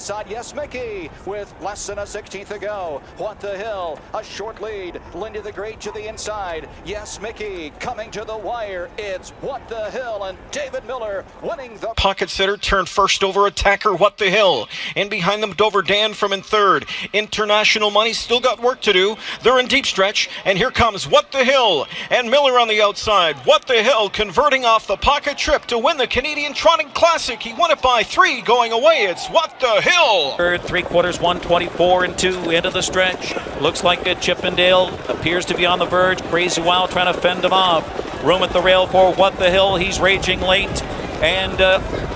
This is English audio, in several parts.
inside. Yes, Mickey, with less than a 16th to go. What the Hill, a short lead. Lindy the Great to the inside. Yes, Mickey, coming to the wire. It's What the Hill and David Miller winning the pocket sitter. Turned first over attacker What the Hill. And behind them, Dover Dan from in third. International Money still got work to do. They're in deep stretch, and here comes What the Hill and Miller on the outside. What the Hill converting off the pocket trip to win the Canadian Trotting Classic. He won it by 3 going away. It's What the Hill. Third, 3/4, 124 and 2 into the stretch. Looks like a Chippendale appears to be on the verge. Crazy Wild trying to fend him off. Room at the rail for What the Hill. He's raging late. And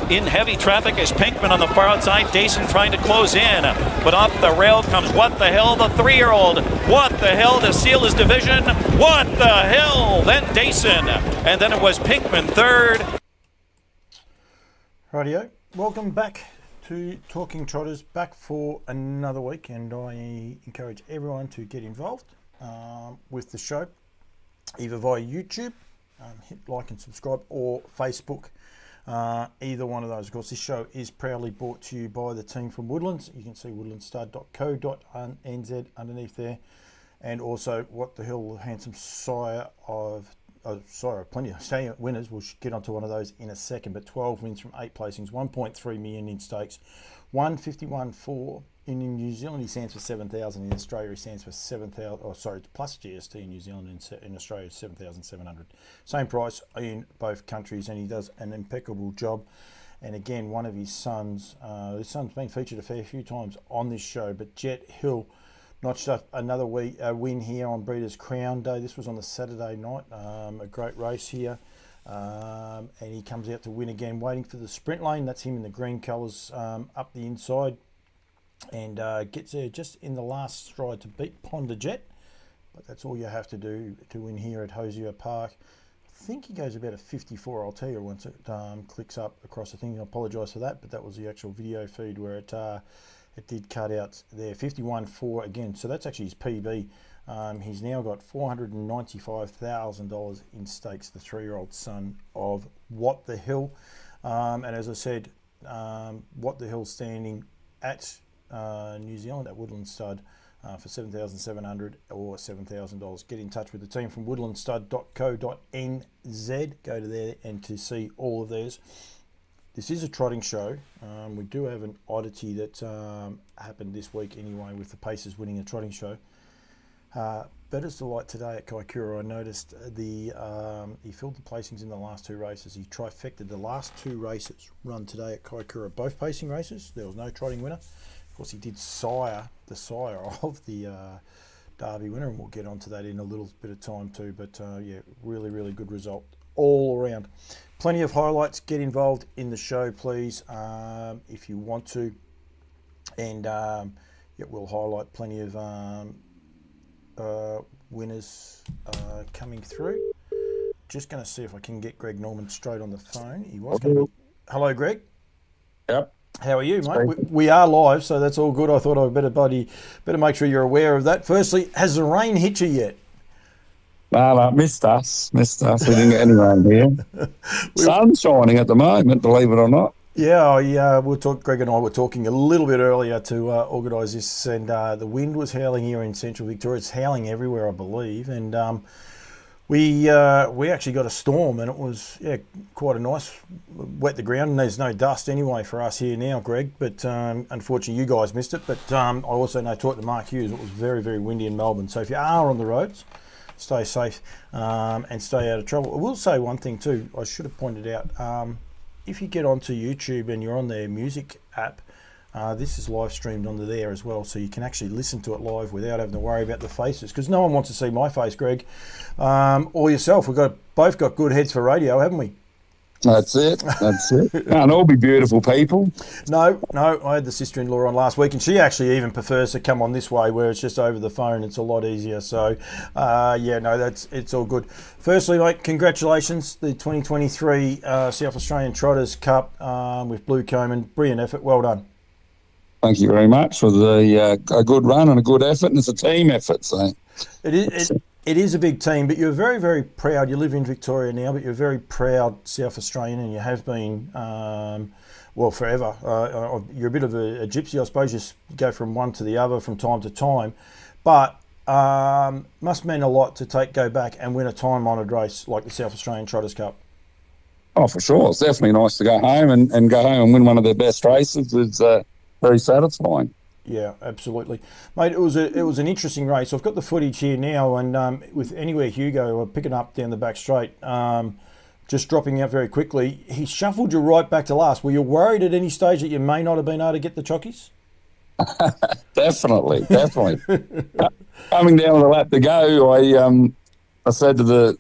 in heavy traffic is Pinkman on the far outside. Dayson trying to close in. But off the rail comes What the Hill, the 3-year-old. What the Hill to seal his division. What the Hill. Then Dayson. And then it was Pinkman third. Rightio. Welcome back to Talking Trotters, back for another week, and I encourage everyone to get involved with the show, either via YouTube, hit like and subscribe, or Facebook. Either one of those. Of course, this show is proudly brought to you by the team from Woodlands. You can see woodlandsstud.co.nz underneath there, and also What the Hill, handsome sire of plenty of staying winners. We'll get onto one of those in a second, but 12 wins from 8 placings, 1.3 million in stakes, 151.4 in New Zealand. He stands for 7,000. In Australia, he stands for 7,000. Oh, sorry, plus GST in New Zealand. In Australia, 7,700. Same price in both countries, and he does an impeccable job. And again, one of his sons, been featured a fair few times on this show, but Jet Hill notched up another win here on Breeders' Crown Day. This was on the Saturday night. A great race here. And he comes out to win again, waiting for the sprint lane. That's him in the green colours up the inside. And gets there just in the last stride to beat Ponder Jet. But that's all you have to do to win here at Hosier Park. I think he goes about a 54. I'll tell you once it clicks up across the thing. I apologise for that, but that was the actual video feed where it did cut out there. 51.4 again, so that's actually his PB. He's now got $495,000 in stakes, the 3-year-old son of What the Hill. And as I said, What the Hill standing at New Zealand at Woodlands Stud for 7,700 or $7,000. Get in touch with the team from woodlandsstud.co.nz. Go to there and to see all of theirs. This is a trotting show. We do have an oddity that happened this week anyway, with the Pacers winning a trotting show. Better's Delight today at Kaikoura, I noticed he filled the placings in the last 2 races. He trifected the last 2 races run today at Kaikoura, both pacing races. There was no trotting winner. Of course, he did the sire of the Derby winner, and we'll get onto that in a little bit of time too. But yeah, really, really good result all around. Plenty of highlights. Get involved in the show, please, if you want to. And yeah, we'll highlight plenty of winners coming through. Just going to see if I can get Greg Norman straight on the phone. He was going to be... Hello, Greg. Yep. How are you, mate? We are live, so that's all good. I thought I'd better make sure you're aware of that. Firstly, has the rain hit you yet? No, missed us. We didn't get any rain here. Sun's shining at the moment, believe it or not. Yeah, Greg and I were talking a little bit earlier to organise this, and the wind was howling here in central Victoria. It's howling everywhere, I believe, and we actually got a storm, and it was quite a nice wet the ground, and there's no dust anyway for us here now, Greg. But unfortunately, you guys missed it. But I also talked to Mark Hughes. It was very, very windy in Melbourne. So if you are on the roads, stay safe and stay out of trouble. I will say one thing too. I should have pointed out. If you get onto YouTube and you're on their music app, this is live streamed onto there as well, so you can actually listen to it live without having to worry about the faces, because no one wants to see my face, Greg, or yourself. We've both got good heads for radio, haven't we? That's it. And all be beautiful people. No, I had the sister-in-law on last week, and she actually even prefers to come on this way, where it's just over the phone. It's a lot easier. So, it's all good. Firstly, mate, congratulations. The 2023 South Australian Trotters Cup with Blue Coman. Brilliant effort. Well done. Thank you very much for a good run and a good effort, and it's a team effort. So It is a big team, but you're very, very proud. You live in Victoria now, but you're very proud South Australian, and you have been well, forever. You're a bit of a gypsy, I suppose. You go from one to the other from time to time, but must mean a lot to go back and win a time-honoured race like the South Australian Trotters Cup. Oh, for sure. It's definitely nice to go home and go home and win one of their best races. It's very satisfying. Yeah, absolutely, mate. It was an interesting race. I've got the footage here now, and with Anywhere Hugo picking up down the back straight, just dropping out very quickly. He shuffled you right back to last. Were you worried at any stage that you may not have been able to get the chockies? Definitely. Coming down with a lap to go, I said to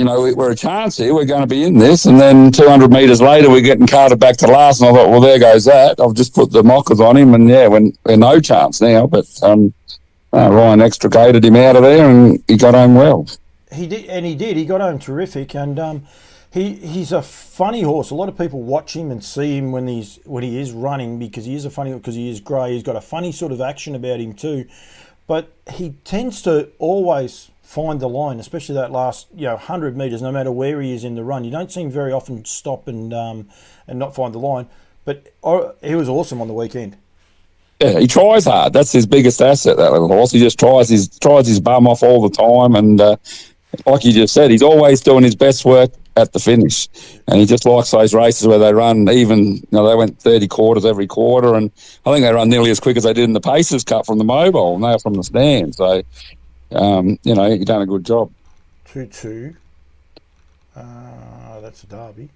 we're a chance here. We're going to be in this. And then 200 metres later, we're getting carted back to last. And I thought, well, there goes that. I've just put the mockers on him. And, we're no chance now. But Ryan extricated him out of there and he got home well. He did. He got home terrific. And he's a funny horse. A lot of people watch him and see him when he is running because he is grey. He's got a funny sort of action about him too. But he tends to always find the line, especially that last 100 metres, no matter where he is in the run. You don't see him very often stop and not find the line. But he was awesome on the weekend. Yeah, he tries hard. That's his biggest asset, that little horse. He just tries his bum off all the time. And like you just said, he's always doing his best work at the finish. And he just likes those races where they run even, they went 30 quarters every quarter. And I think they run nearly as quick as they did in the Pacers Cup from the mobile, and they were from the stand. So, you've done a good job. 2-2. That's a derby.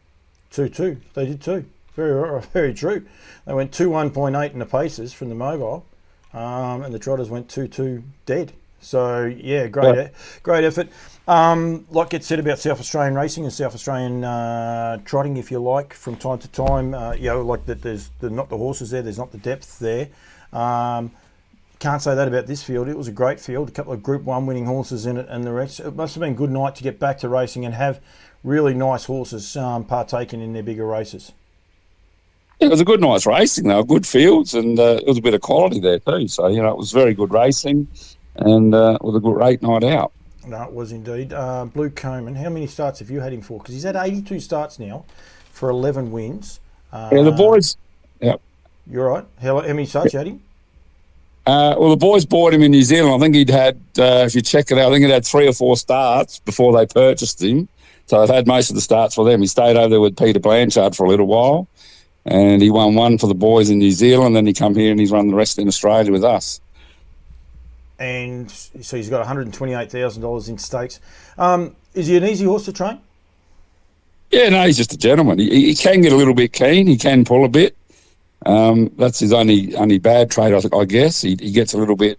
2-2. They did too. Very, very true. They went 2-1.8 in the Pacers from the mobile, and the Trotters went 2-2 dead. So yeah, great effort. Like gets said about South Australian racing and South Australian trotting, if you like, from time to time. Like that. There's not the horses there. There's not the depth there. Can't say that about this field. It was a great field. A couple of Group 1 winning horses in it, and the rest. It must have been a good night to get back to racing and have really nice horses partaking in their bigger races. It was a good night's racing. They were good fields, and it was a bit of quality there too. So it was very good racing, and it was a great night out. No, it was indeed. Blue Coman, how many starts have you had him for? Because he's had 82 starts now for 11 wins. The boys. Yep. You're right. How many starts you had him? The boys bought him in New Zealand. I think he'd had, if you check it out, I think he'd had 3 or 4 starts before they purchased him. So I've had most of the starts for them. He stayed over there with Peter Blanchard for a little while, and he won one for the boys in New Zealand. Then he come here and he's run the rest in Australia with us. And so he's got $128,000 in stakes. Is he an easy horse to train? Yeah, no, he's just a gentleman. He can get a little bit keen. He can pull a bit. That's his only bad trait, I guess. He gets a little bit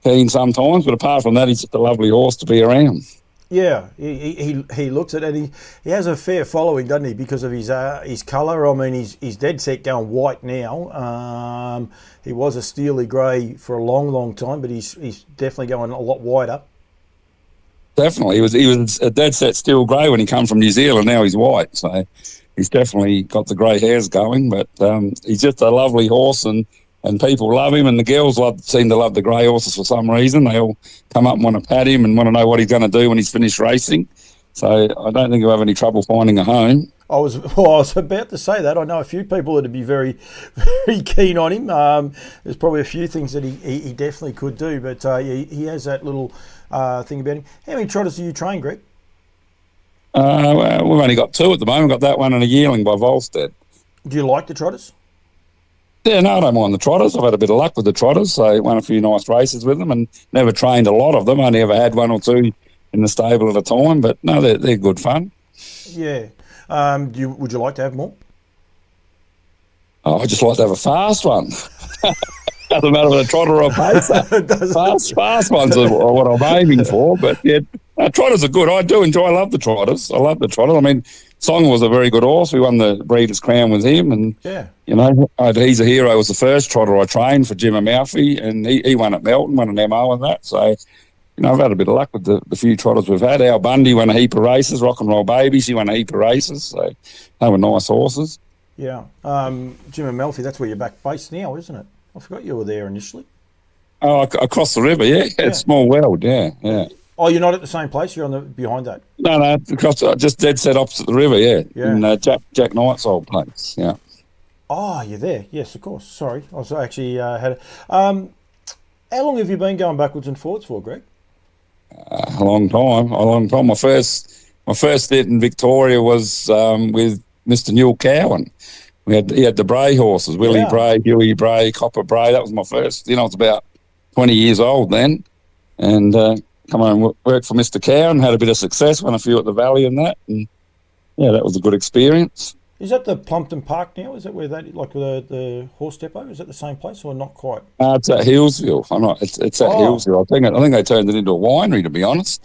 keen sometimes, but apart from that, he's just a lovely horse to be around. Yeah, he looks at it, and he has a fair following, doesn't he, because of his colour. I mean, he's dead set going white now. He was a steely grey for a long, long time, but he's definitely going a lot whiter. Definitely. He was a dead set steel grey when he came from New Zealand. Now he's white, so he's definitely got the grey hairs going, but he's just a lovely horse, and people love him, and the girls seem to love the grey horses for some reason. They all come up and want to pat him and want to know what he's going to do when he's finished racing. So I don't think he'll have any trouble finding a home. I was about to say that. I know a few people that would be very, very keen on him. There's probably a few things that he definitely could do, but he has that little thing about him. How many trotters do you train, Greg? Well, we've only got 2 at the moment. We've got that one and a yearling by Volstead. Do you like the trotters? Yeah, no, I don't mind the trotters. I've had a bit of luck with the trotters, so won a few nice races with them and never trained a lot of them. Only ever had 1 or 2 in the stable at a time, but no, they're good fun. Yeah. Would you like to have more? Oh, I'd just like to have a fast one. Doesn't matter if it's a trotter or a pacer. Fast ones are what I'm aiming for, but yeah, trotters are good. I love the trotters. I love the trotters. I mean, Song was a very good horse. We won the Breeders' Crown with him, and he's a hero. He was the first trotter I trained for Jim Amalfi, and he won at Melton, won an MO and that. So, I've had a bit of luck with the few trotters we've had. Al Bundy won a heap of races. Rock and Roll Baby, she won a heap of races. So they were nice horses. Yeah, Jim Amalfi. That's where you're back based now, isn't it? I forgot you were there initially. Oh, across the river, yeah. It's small world, yeah. Oh, you're not at the same place? You're behind that? No, across, just dead set opposite the river, yeah. In Jack Knight's old place, yeah. Oh, you're there. Yes, of course. Sorry. I was actually had. How long have you been going backwards and forwards for, Greg? A long time. My first stint in Victoria was with Mr. Newell Cowan. He had the Bray horses, Willie Bray, Huey Bray, Copper Bray. That was my first. I was about 20 years old then, and come on, worked for Mr. Cowan. Had a bit of success, won a few at the Valley and that, and that was a good experience. Is that the Plumpton Park now? Is that where like the horse depot? Is that the same place or not quite? It's at Hillsville. It's at Hillsville. I think they turned it into a winery, to be honest.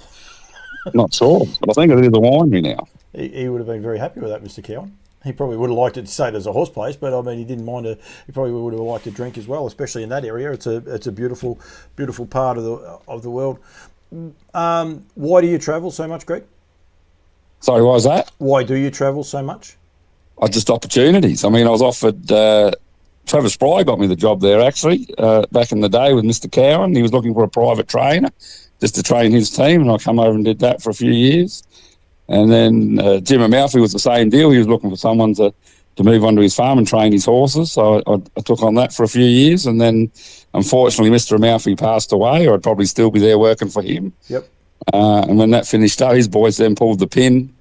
Not sure, but I think it is a winery now. He would have been very happy with that, Mr. Cowan. He probably would have liked it to stay as a horse place, but I mean, he didn't mind it. He probably would have liked to drink as well, especially in that area. It's a beautiful part of the world. Why do you travel so much, Greg? Sorry, what was that? Why do you travel so much? Just opportunities. I mean, I was offered. Travis Fry got me the job there actually back in the day with Mr. Cowan. He was looking for a private trainer just to train his team, and I come over and did that for a few years. And then Jim Amalfi was the same deal. He was looking for someone to move onto his farm and train his horses. So I took on that for a few years, and then unfortunately Mr. Amalfi passed away, or I'd probably still be there working for him. Yep. And when that finished up, his boys then pulled the pin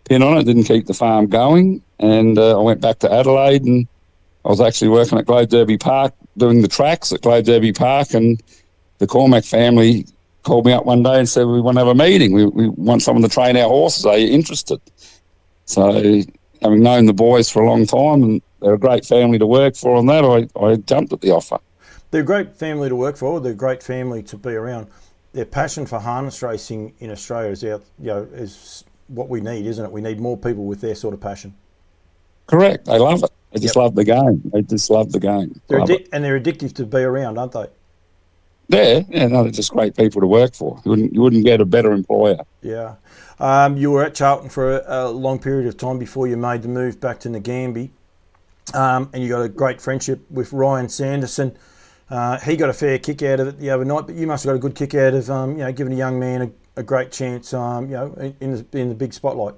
on it, didn't keep the farm going, and I went back to Adelaide, and I was actually working at Globe Derby Park doing the tracks at Globe Derby Park, and the Cormac family called me up one day and said, we want to have a meeting. We want someone to train our horses. Are you interested? So having known the boys for a long time, and they're a great family to work for on that, I jumped at the offer. They're a great family to work for. They're a great family to be around. Their passion for harness racing in Australia is what we need, isn't it? We need more people with their sort of passion. Correct. They love it. They just love the game. They just love the game. They're addictive to be around, aren't they? They're just great people to work for. You wouldn't get a better employer. Yeah. You were at Charlton for a long period of time before you made the move back to Ngambie, and you got a great friendship with Ryan Sanderson. He got a fair kick out of it the other night, but you must have got a good kick out of giving a young man a great chance, in the big spotlight.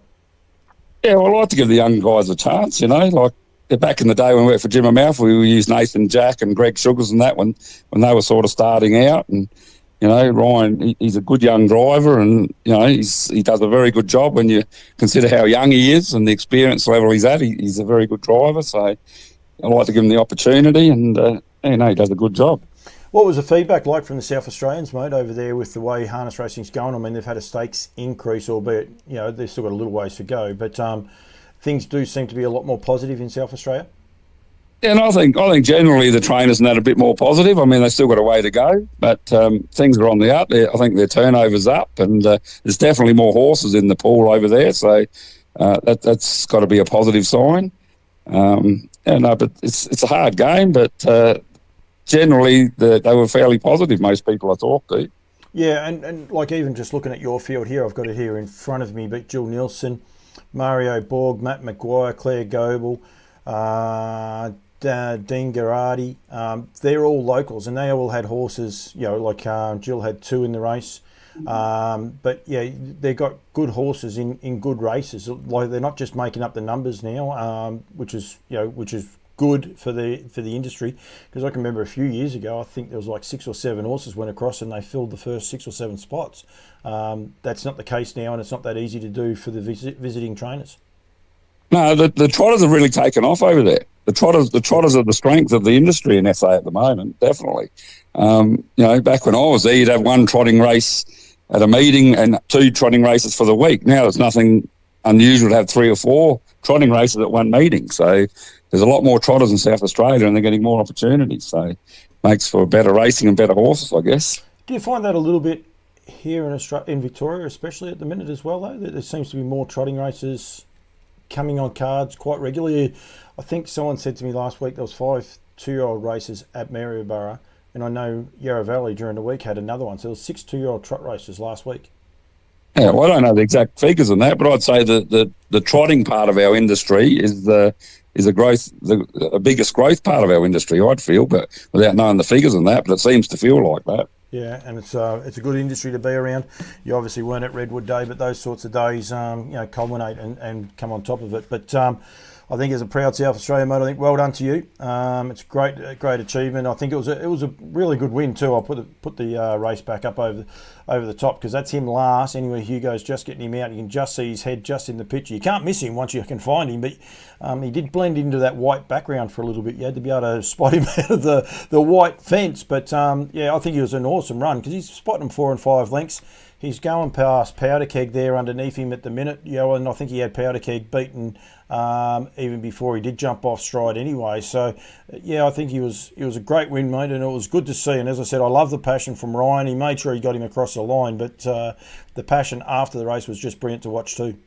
Yeah, well, I like to give the young guys a chance. Like back in the day when we worked for Jim Amalfi, we used Nathan Jack and Greg Sugars and that when they were sort of starting out. And Ryan, he's a good young driver, and he does a very good job when you consider how young he is and the experience level he's at. He's a very good driver, so I like to give him the opportunity, and he does a good job. What was the feedback like from the South Australians, mate, over there with the way harness racing's going? I mean, they've had a stakes increase, albeit they've still got a little ways to go, but things do seem to be a lot more positive in South Australia. Yeah, and I think generally the trainers are a bit more positive. I mean, they've still got a way to go, but things are on the up. I think their turnover's up, and there's definitely more horses in the pool over there, so that's got to be a positive sign. But it's a hard game, but generally they were fairly positive, most people I talked to. Yeah, and like even just looking at your field here, I've got it here in front of me, but Jill Nielsen, Mario Borg, Matt Maguire, Claire Goebel, Dean Garardi, they're all locals, and they all had horses, Jill had 2 in the race. But yeah, they've got good horses in good races. Like, they're not just making up the numbers now, which is good for the industry, because I can remember a few years ago, I think there was like 6 or 7 horses went across and they filled the first 6 or 7 spots. That's not the case now, and it's not that easy to do for the visiting trainers. No, the Trotters have really taken off over there. The Trotters are the strength of the industry in SA at the moment, definitely. Back when I was there, you'd have 1 trotting race at a meeting and 2 trotting races for the week. Now there's nothing unusual to have 3 or 4 trotting races at one meeting. So there's a lot more trotters in South Australia, and they're getting more opportunities. So it makes for better racing and better horses, I guess. Do you find that a little bit here in Victoria, especially at the minute as well, though? There seems to be more trotting races coming on cards quite regularly. I think someone said to me last week there was 5 2-year-old races at Maryborough, and I know Yarra Valley during the week had another one. So there was 6 2-year-old trot races last week. Yeah, well, I don't know the exact figures on that, but I'd say that the trotting part of our industry is the biggest growth part of our industry, I'd feel, but without knowing the figures on that, but it seems to feel like that. Yeah, and it's a good industry to be around. You obviously weren't at Redwood Day, but those sorts of days, culminate and come on top of it. But I think as a proud South Australian mate, I think well done to you. It's a great achievement. I think it was a really good win too. I'll put the race back up over the top because that's him last. Anyway, Hugo's just getting him out. You can just see his head just in the picture. You can't miss him once you can find him, but he did blend into that white background for a little bit. You had to be able to spot him out of the white fence. But yeah, I think it was an awesome run because he's spotting him 4 and 5 lengths. He's going past Powder Keg there underneath him at the minute, and I think he had Powder Keg beaten even before he did jump off stride anyway. So, yeah, I think it was a great win, mate, and it was good to see. And as I said, I love the passion from Ryan. He made sure he got him across the line, but the passion after the race was just brilliant to watch too.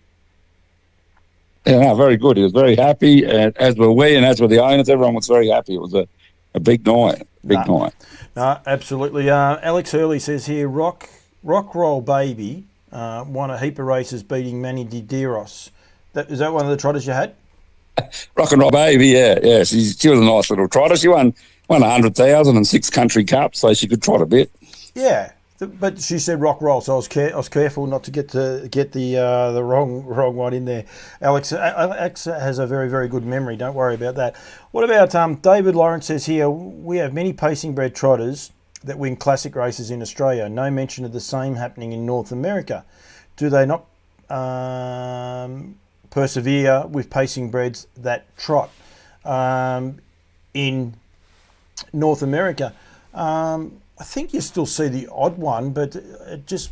Yeah, no, very good. He was very happy, as were we, and as were the owners. Everyone was very happy. It was a big night, night. No, absolutely. Alex Hurley says here, Rock Roll Baby won a heap of races beating Manny Dideros. Is that one of the trotters you had? Rock and Roll Baby, yeah. She was a nice little trotter. She won 100,000 and 6 country cups, so she could trot a bit. Yeah, but she said Rock Roll, so I was careful not to get the wrong one in there. Alex has a very, very good memory. Don't worry about that. What about David Lawrence says here, we have many pacing bred trotters that win classic races in Australia. No mention of the same happening in North America. Do they not persevere with pacing breds that trot in North America? I think you still see the odd one, but it's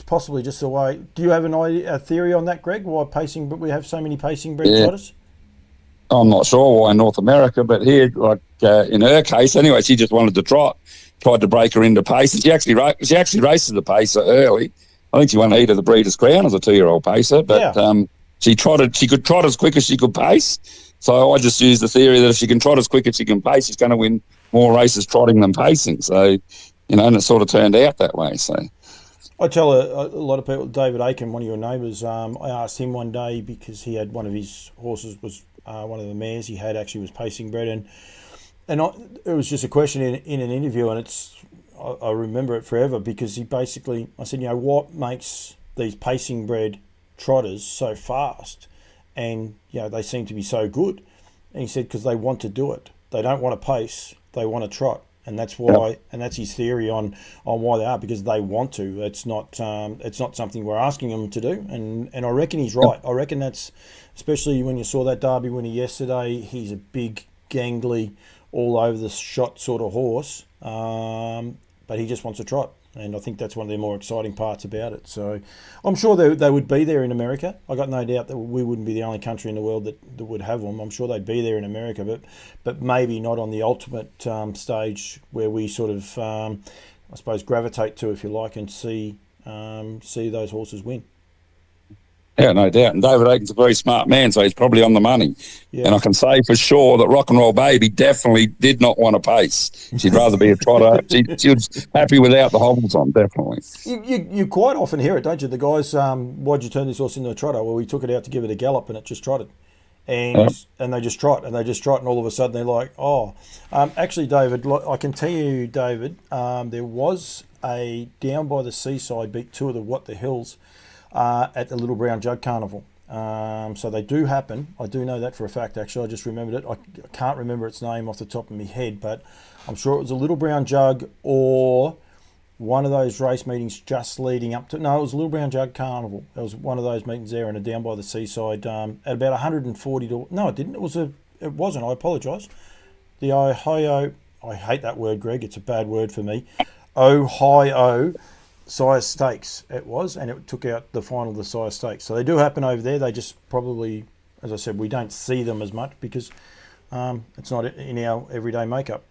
possibly just the way. Do you have a theory on that, Greg? Why we have so many pacing bred trotters? I'm not sure why in North America, but here, like in her case, anyway, she just wanted to trot. Tried to break her into pace. She actually races the pacer early. I think she won Heat of the Breeders' Crown as a 2-year-old pacer, but she could trot as quick as she could pace. So I just used the theory that if she can trot as quick as she can pace, she's going to win more races trotting than pacing. So, and it sort of turned out that way. So I tell a lot of people, David Aiken, one of your neighbours, I asked him one day because he had one of his horses was one of the mares he had actually was pacing bred, and it was just a question in an interview, and I remember it forever because I said, what makes these pacing bred trotters so fast, and they seem to be so good, and he said because they want to do it. They don't want to pace, they want to trot, and that's why, and that's his theory on why they are, because they want to. It's not something we're asking them to do, and I reckon he's right. I reckon that's, especially when you saw that Derby winner yesterday, he's a big, gangly, all over the shot sort of horse, but he just wants to trot, and I think that's one of the more exciting parts about it. So I'm sure they would be there in America. I got no doubt that we wouldn't be the only country in the world that would have them. I'm sure they'd be there in America, but maybe not on the ultimate stage where we sort of, I suppose, gravitate to, if you like, and see those horses win. Yeah, no doubt. And David Aiken's a very smart man, so he's probably on the money. Yeah. And I can say for sure that Rock and Roll Baby definitely did not want to pace. She'd rather be a trotter. She was happy without the hobbles on, definitely. You quite often hear it, don't you? The guys, why'd you turn this horse into a trotter? Well, we took it out to give it a gallop and it just trotted. And they just trot, and all of a sudden they're like, oh. Actually, David, I can tell you, David, there was a down by the seaside beat 2 of the What the Hills at the Little Brown Jug Carnival. So they do happen. I do know that for a fact, actually. I just remembered it. I can't remember its name off the top of my head, but I'm sure it was a Little Brown Jug or one of those race meetings just leading up to... No, it was a Little Brown Jug Carnival. It was one of those meetings there and down by the seaside at about 140 to... No, it didn't. It wasn't. I apologise. The Ohio... I hate that word, Greg. It's a bad word for me. Ohio Sire Stakes it was, and it took out the final of the Sire Stakes. So they do happen over there. They just probably, as I said, we don't see them as much because it's not in our everyday makeup.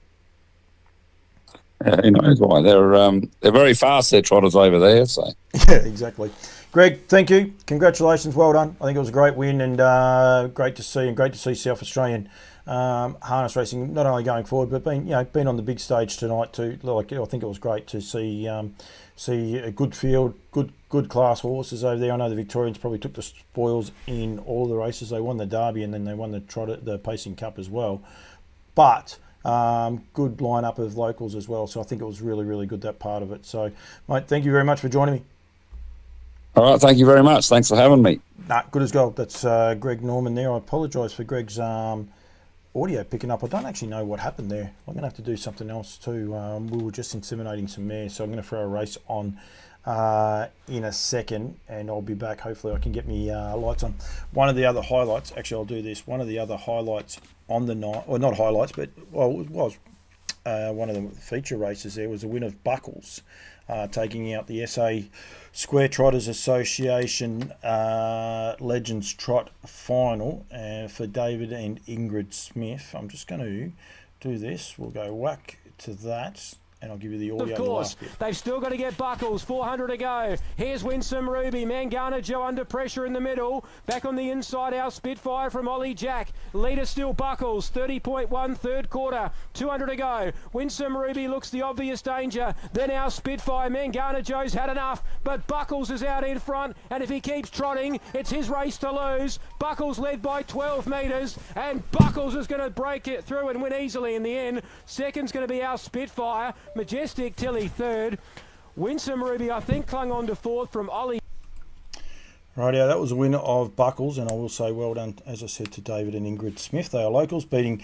Who knows why? They're very fast, their trotters over there. So yeah, exactly. Greg, thank you. Congratulations. Well done. I think it was a great win and great to see South Australian harness racing not only going forward but being on the big stage tonight too. Like, I think it was great to see a good field, good class horses over there. I know the Victorians probably took the spoils in all of the races. They won the Derby and then they won the Pacing Cup as well. But good lineup of locals as well. So I think it was really, really good, that part of it. So, mate, thank you very much for joining me. All right, thank you very much. Thanks for having me. Nah, good as gold. That's Greg Norman there. I apologise for Greg's audio picking up. I don't actually know what happened there. I'm going to have to do something else too. We were just inseminating some mares, so I'm going to throw a race on in a second, and I'll be back. Hopefully I can get me lights on. One of the other highlights, actually I'll do this, one of the other highlights on the night, or not highlights, but well, it was one of the feature races there, was a win of Buckles, taking out the SA Square Trotters Association Legends Trot final for David and Ingrid Smith. I'm just going to do this. We'll go whack to that, and I'll give you the audio. Of course, they've still got to get Buckles. 400 to go. Here's Winsome Ruby. Mangana Joe under pressure in the middle. Back on the inside, our Spitfire from Ollie Jack. Leader still Buckles. 30.1 third quarter. 200 to go. Winsome Ruby looks the obvious danger. Then our Spitfire. Mangana Joe's had enough, but Buckles is out in front, and if he keeps trotting, it's his race to lose. Buckles led by 12 metres, and Buckles is going to break it through and win easily in the end. Second's going to be our Spitfire. Majestic Tilly third. Winsome Ruby, I think, clung on to fourth from Ollie. Rightio, that was a winner of Buckles, and I will say well done, as I said, to David and Ingrid Smith. They are locals, beating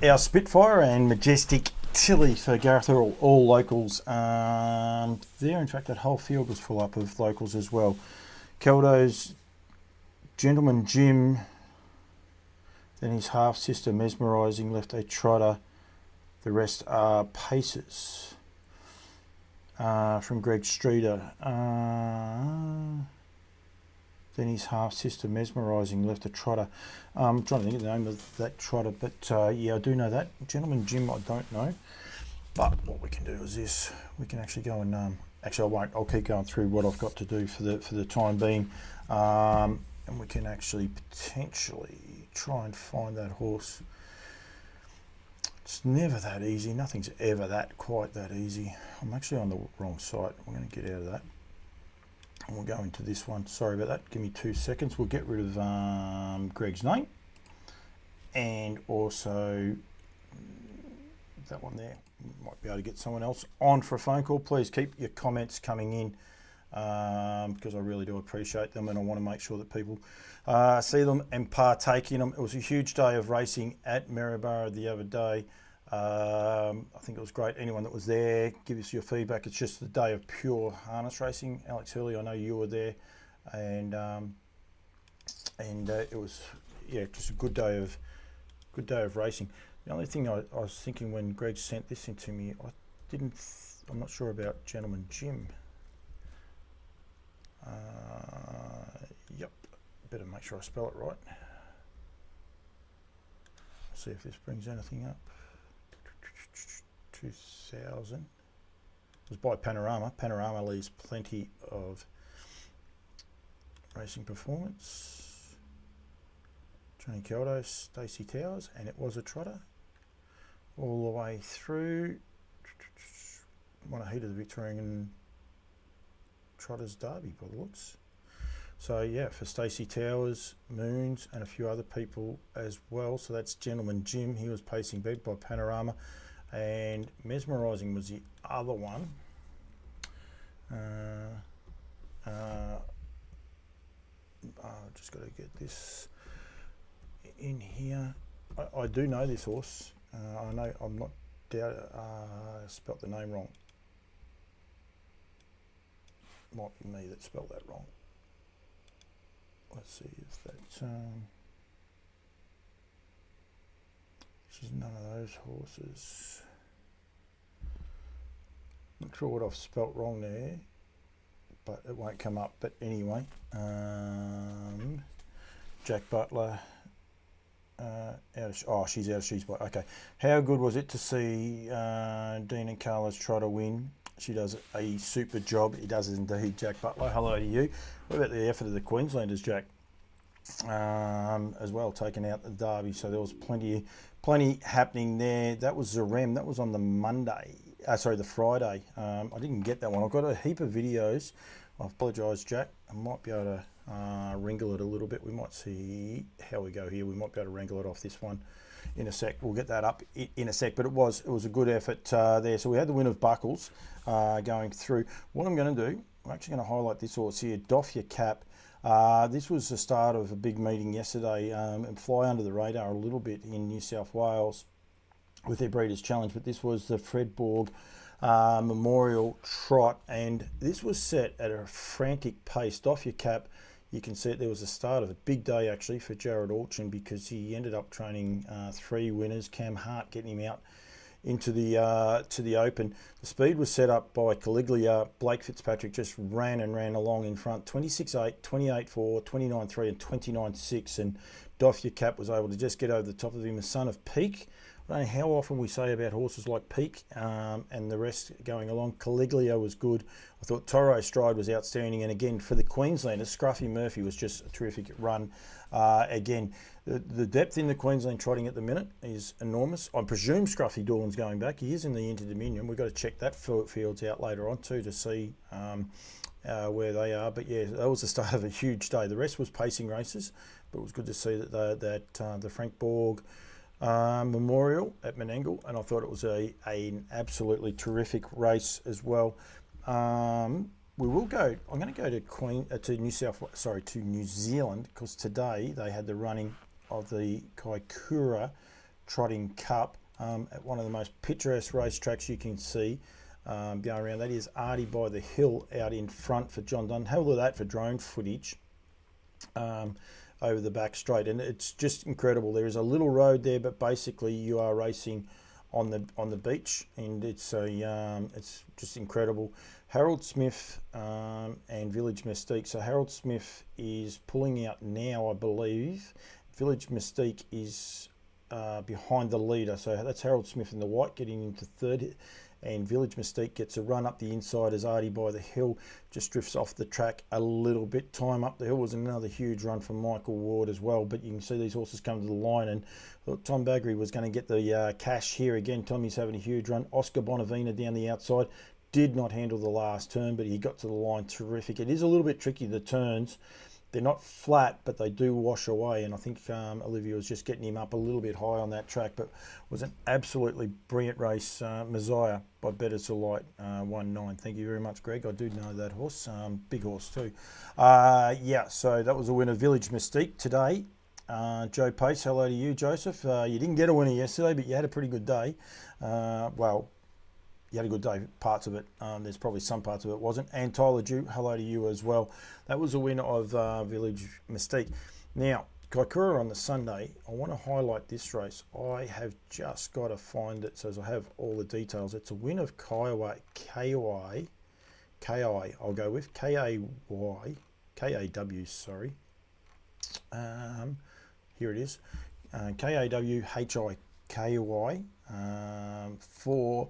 our Spitfire and Majestic Tilly for Gareth Earl, all locals there. In fact, that whole field was full up of locals as well. Keldo's Gentleman Jim, then his half-sister Mesmerising left a trotter. The rest are paces from Greg Streeter. Then his half-sister Mesmerising left a trotter. I'm trying to think of the name of that trotter, but yeah, I do know that. Gentleman Jim, I don't know. But what we can do is this. We can actually go and... actually, I won't. I'll keep going through what I've got to do for the time being. And we can actually potentially try and find that horse. It's never that easy. Nothing's ever quite that easy. I'm actually on the wrong site. I'm going to get out of that. And we'll go into this one. Sorry about that. Give me 2 seconds. We'll get rid of Greg's name. And also that one there. Might be able to get someone else on for a phone call. Please keep your comments coming in because I really do appreciate them, and I want to make sure that people see them and partake in them. It was a huge day of racing at Maryborough the other day. I think it was great. Anyone that was there, give us your feedback. It's just a day of pure harness racing. Alex Hurley, I know you were there, and it was just a good day of racing. The only thing I was thinking when Greg sent this in to me, I'm not sure about Gentleman Jim. Yep, better make sure I spell it right. See if this brings anything up. 2000. It was by Panorama. Panorama leaves plenty of racing performance. Johnny Caldo, Stacey Towers, and it was a trotter all the way through. Won a heat of the Victorian Trotters Derby by the looks. So yeah, for Stacey Towers, Moons, and a few other people as well. So that's Gentleman Jim. He was pacing bed by Panorama, and Mesmerising was the other one. Just got to get this in here. I do know this horse. I know I'm not spelt the name wrong. Might be me that spelled that wrong. Let's see if that's this is none of those horses. Not sure what I've spelt wrong there, but it won't come up. But anyway, Jack Butler. She's out of She's by. Okay. How good was it to see Dean and Carla's trotter win? She does a super job. He does indeed, Jack Butler. Hello to you. What about the effort of the Queenslanders, Jack? As well, taking out the Derby. So there was plenty happening there. That was Zarem. That was on the Monday. The Friday. I didn't get that one. I've got a heap of videos. I apologise, Jack. I might be able to wrangle it a little bit. We might see how we go here. We might be able to wrangle it off this one in a sec. We'll get that up in a sec, but it was a good effort there. So we had the win of Buckles going through. What I'm going to do I'm actually going to highlight this horse here, Doff Your Cap. This was the start of a big meeting yesterday and fly under the radar a little bit in New South Wales with their Breeders' Challenge, but this was the Fred Borg Memorial Trot, and this was set at a frantic pace. Doff Your Cap, you can see it, there was a start of a big day actually for Jared Orchin, because he ended up training 3 winners, Cam Hart getting him out into the to the open. The speed was set up by Caligula. Blake Fitzpatrick just ran along in front, 26.8, 28.4, 29.3 and 29.6, and Doff Your Cap was able to just get over the top of him. The son of Peak. I don't know how often we say about horses like Peak and the rest going along. Caligula was good. I thought Toro Stride was outstanding. And again, for the Queenslanders, Scruffy Murphy was just a terrific run. Again, the depth in the Queensland trotting at the minute is enormous. I presume Scruffy Doolan's going back. He is in the Inter-Dominion. We've got to check that field's out later on too to see where they are. But yeah, that was the start of a huge day. The rest was pacing races, but it was good to see that the Frank Borg Memorial at Menangle, and I thought it was an absolutely terrific race as well. We will go. I'm going to go to New Zealand, because today they had the running of the Kaikoura Trotting Cup at one of the most picturesque racetracks you can see going around. That is Artie by the Hill out in front for John Dunn. Have a look at that for drone footage. Over the back straight, and it's just incredible. There is a little road there, but basically you are racing on the beach, and it's just incredible. Harold Smith and Village Mystique. So Harold Smith is pulling out now, I believe. Village Mystique is behind the leader, so that's Harold Smith in the white getting into third, and Village Mystique gets a run up the inside as Artie by the Hill just drifts off the track a little bit. Time Up the Hill was another huge run from Michael Ward as well, but you can see these horses come to the line, and thought Tom Baggery was going to get the cash here again. Tommy's having a huge run. Oscar Bonavina down the outside did not handle the last turn, but he got to the line terrific. It is a little bit tricky, the turns. They're not flat, but they do wash away, and I think Olivia was just getting him up a little bit high on that track, but was an absolutely brilliant race. Messiah by Better to Light, 1-9. Thank you very much, Greg. I do know that horse, big horse too. Yeah, so that was a winner, Village Mystique today. Joe Pace, hello to you, Joseph. You didn't get a winner yesterday, but you had a pretty good day. Well, you had a good day, parts of it. There's probably some parts of it wasn't. And Tyler Dew, hello to you as well. That was a winner of Village Mystique. Now, Kaikoura on the Sunday, I want to highlight this race. I have just got to find it, so I have all the details. It's a win of K-I, I'll go with, K-A-W, sorry. Here it is, K-A-W-H-I-K-Y for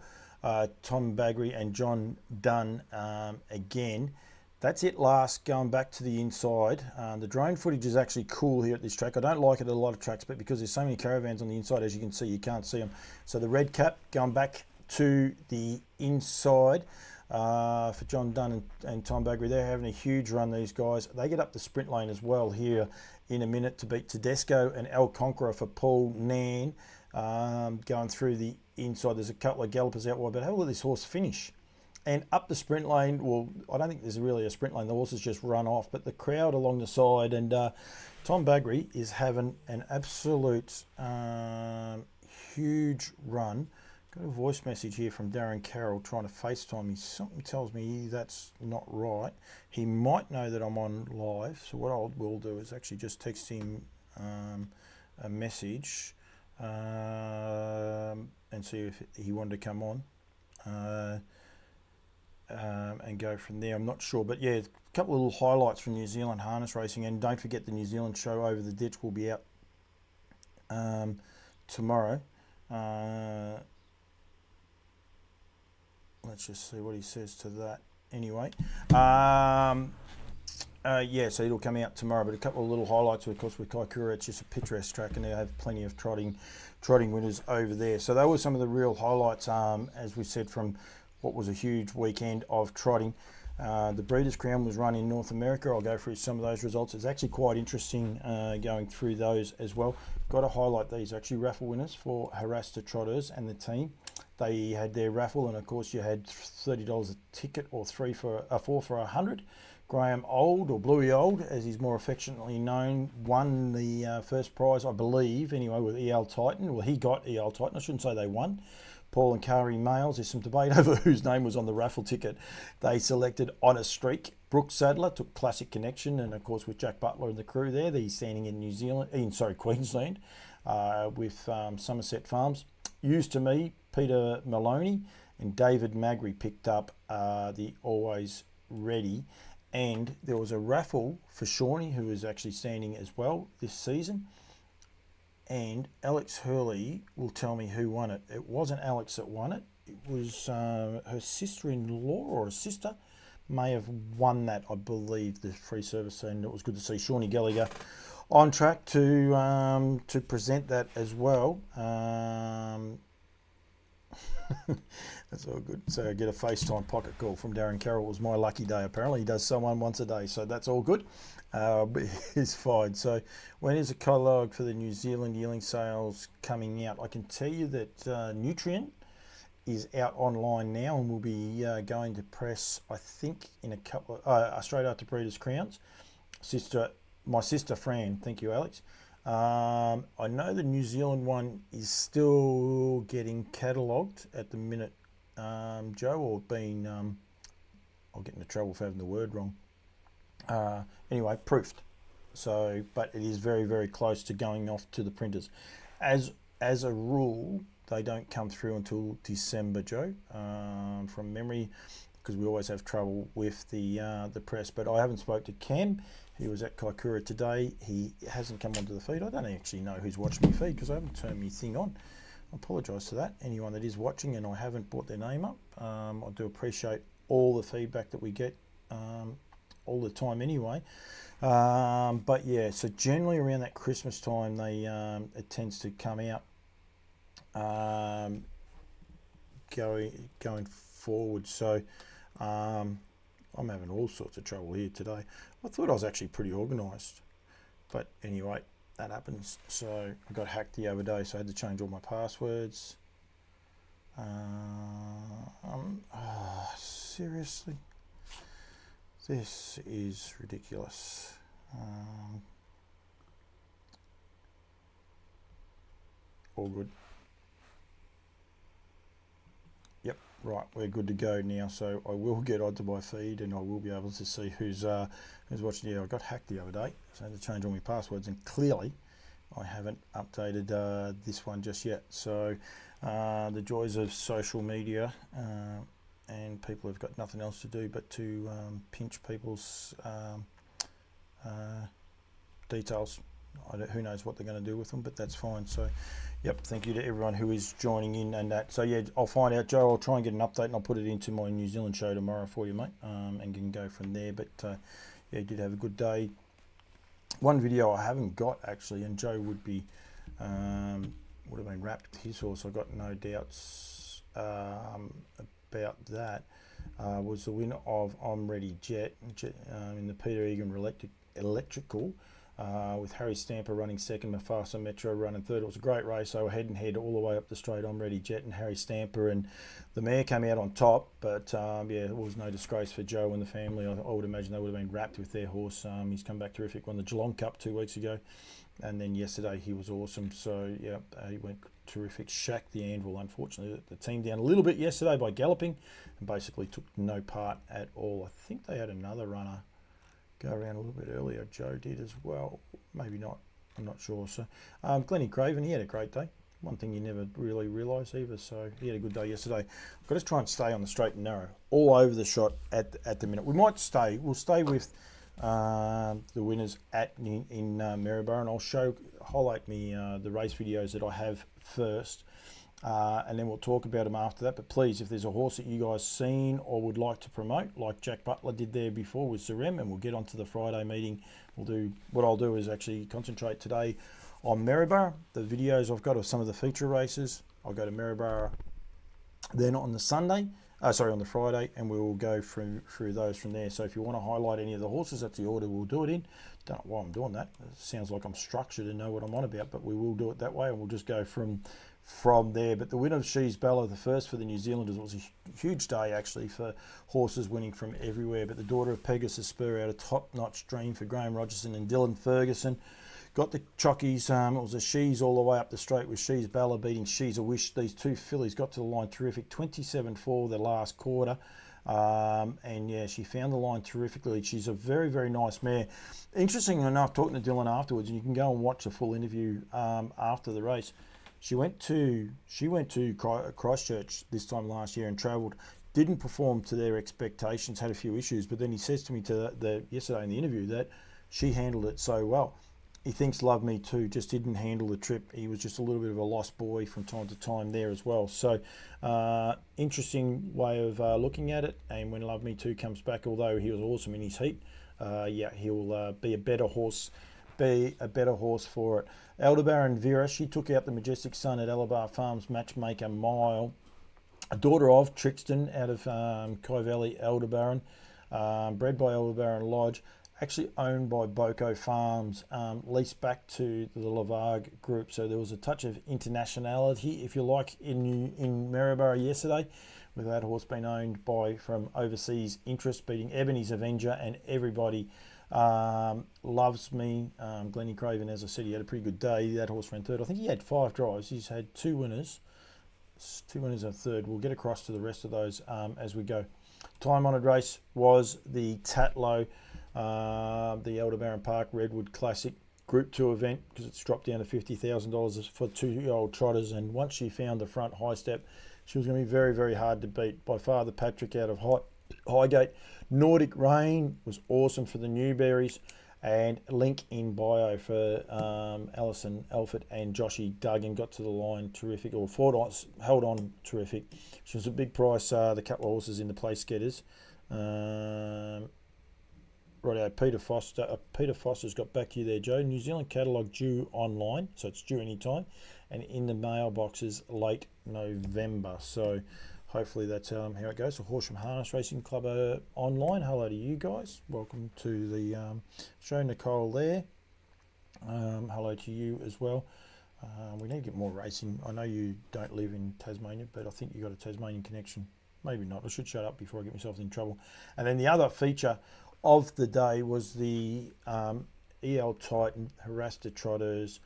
Tom Baggery and John Dunn again. That's it last, going back to the inside. The drone footage is actually cool here at this track. I don't like it at a lot of tracks, but because there's so many caravans on the inside, as you can see, you can't see them. So the red cap going back to the inside for John Dunn and Tom Baggery. They're having a huge run, these guys. They get up the sprint lane as well here in a minute to beat Tedesco and El Conqueror for Paul Nan. Going through the inside, there's a couple of gallopers out wide, but have a look at this horse finish. And up the sprint lane, well, I don't think there's really a sprint lane. The horses just run off, but the crowd along the side, and Tom Baggery is having an absolute huge run. Got a voice message here from Darren Carroll trying to FaceTime me. Something tells me that's not right. He might know that I'm on live, so what I will do is actually just text him a message and see if he wanted to come on. And go from there. I'm not sure, but yeah, a couple of little highlights from New Zealand harness racing, and don't forget the New Zealand show Over the Ditch will be out tomorrow. Let's just see what he says to that. Anyway, yeah, so it'll come out tomorrow, but a couple of little highlights, of course, with Kaikoura. It's just a picturesque track, and they have plenty of trotting winners over there. So that was some of the real highlights, as we said, from what was a huge weekend of trotting. The Breeders' Crown was run in North America. I'll go through some of those results. It's actually quite interesting going through those as well. Got to highlight these actually raffle winners for Harasta Trotters and the team. they had their raffle, and of course you had $30 a ticket, or 4 for 100. Graham Old, or Bluey Old, as he's more affectionately known, won the first prize, I believe, anyway, with EL Titan. Well, he got EL Titan. I shouldn't say they won. Paul and Kari Males, there's some debate over whose name was on the raffle ticket. They selected On a Streak. Brooke Sadler took Classic Connection, and of course with Jack Butler and the crew there, he's standing in Queensland, with Somerset Farms. Used to Me, Peter Maloney, and David Magri picked up the Always Ready. And there was a raffle for Shawnee, who is actually standing as well this season. And Alex Hurley will tell me who won it. It wasn't Alex that won it. It was her sister-in-law, or a sister may have won that, I believe, the free service. And it was good to see Shawnee Gallagher on track to present that as well. That's all good. So I get a FaceTime pocket call from Darren Carroll. It was my lucky day. Apparently he does someone once a day, so that's all good. But he's fine. So when is a catalogue for the New Zealand yearling sales coming out? I can tell you that Nutrient is out online now, and will be going to press, I think, in a couple of, straight after Breeders' Crowns. My sister Fran, thank you, Alex. I know the New Zealand one is still getting catalogued at the minute, Joe, or being, I'll get into trouble for having the word wrong. Anyway, proofed. So, but it is very, very close to going off to the printers. As a rule, they don't come through until December, Joe, from memory, because we always have trouble with the press. But I haven't spoke to Cam. He was at Kaikoura today. He hasn't come onto the feed. I don't actually know who's watching my feed because I haven't turned my thing on. I apologise for that. Anyone that is watching and I haven't brought their name up, I do appreciate all the feedback that we get all the time anyway. But yeah, so generally around that Christmas time, it tends to come out going forward. So I'm having all sorts of trouble here today. I thought I was actually pretty organised, but anyway, that happens. So I got hacked the other day, so I had to change all my passwords. Seriously, this is ridiculous. All good. Yep, right, we're good to go now. So I will get onto my feed, and I will be able to see who's watching. Yeah, I got hacked the other day, so I had to change all my passwords, and clearly I haven't updated this one just yet. So the joys of social media, and people have got nothing else to do but to pinch people's details. Who knows what they're going to do with them, but that's fine. So yep, thank you to everyone who is joining in and that. So yeah, I'll find out, Joe. I'll try and get an update, and I'll put it into my New Zealand show tomorrow for you, mate, and can go from there. But yeah, you did have a good day. One video I haven't got actually, and Joe would have been wrapped with his horse. I got no doubts about that. Was the winner of I'm Ready Jet in the Peter Egan Electrical. With Harry Stamper running second, Mufasa Metro running third. It was a great race. They were head and head all the way up the straight. I'm Ready Jet and Harry Stamper, and the mare came out on top. But yeah, it was no disgrace for Joe and the family. I would imagine they would have been wrapped with their horse. He's come back terrific. Won the Geelong Cup 2 weeks ago, and then yesterday he was awesome. So yeah, he went terrific. Shaq the Anvil, unfortunately, let the team down a little bit yesterday by galloping, and basically took no part at all. I think they had another runner go around a little bit earlier. Joe did as well, maybe not, I'm not sure. So Glennie Craven, he had a great day. One thing you never really realise either. So he had a good day yesterday. I've got to try and stay on the straight and narrow all over the shot at the minute. We'll stay with the winners in Maryborough, and I'll highlight the race videos that I have first, and then we'll talk about them after that. But please, if there's a horse that you guys seen or would like to promote, like Jack Butler did there before with Zarem, and we'll get on to the Friday meeting. What I'll do is actually concentrate today on Maryborough. The videos I've got of some of the feature races, I'll go to Maryborough then on the Sunday, on the Friday, and we will go through those from there. So if you want to highlight any of the horses, that's the order we'll do it in. Don't know why I'm doing that. It sounds like I'm structured and know what I'm on about, but we will do it that way, and we'll just go from from there. But the win of She's Bella, the first for the New Zealanders, was a huge day actually for horses winning from everywhere. But the Daughter of Pegasus Spur out a top-notch dream for Graham Rogerson and Dylan Ferguson. Got the chockies, it was a She's all the way up the straight with She's Bella beating She's a Wish. These two fillies got to the line terrific, 27-4 the last quarter. And yeah, she found the line terrifically. She's a very, very nice mare. Interesting enough, talking to Dylan afterwards, and you can go and watch a full interview after the race. She went to Christchurch this time last year and travelled. Didn't perform to their expectations, had a few issues, but then he says to me yesterday in the interview that she handled it so well. He thinks Love Me Too just didn't handle the trip. He was just a little bit of a lost boy from time to time there as well. So interesting way of looking at it. And when Love Me Too comes back, although he was awesome in his heat, yeah, he'll be a better horse. For it. Aldebaran Vera, she took out the Majestic Sun at Alabar Farms Matchmaker Mile. A daughter of Trixton out of Kai Valley, Aldebaran, bred by Aldebaran Lodge, actually owned by Boko Farms, leased back to the Lavargue group. So there was a touch of internationality, if you like, in Maryborough yesterday, with that horse being owned from overseas interest, beating Ebony's Avenger and everybody. Loves Me. Glennie Craven, as I said, he had a pretty good day. That horse ran third. I think he had 5 drives. He's had 2 winners. 2 winners and third. We'll get across to the rest of those as we go. Time-honoured race was the Tatlow, the Aldebaran Park Redwood Classic Group 2 event, because it's dropped down to $50,000 for 2-year-old trotters. And once she found the front high step, she was going to be very, very hard to beat. By far the Patrick out of Highgate. Nordic Rain was awesome for the Newberries, and Link in Bio for Alison Alford and Joshy Duggan got to the line terrific, or held on terrific. She was a big price, the couple of horses in the place getters. Righto, Peter Foster's got back to you there, Joe. New Zealand catalogue due online, so it's due anytime, and in the mailboxes late November. So hopefully that's how it goes. So Horsham Harness Racing Club online. Hello to you guys. Welcome to the show. Nicole there. Hello to you as well. We need to get more racing. I know you don't live in Tasmania, but I think you got a Tasmanian connection. Maybe not. I should shut up before I get myself in trouble. And then the other feature of the day was the EL Titan Harassed Trotters.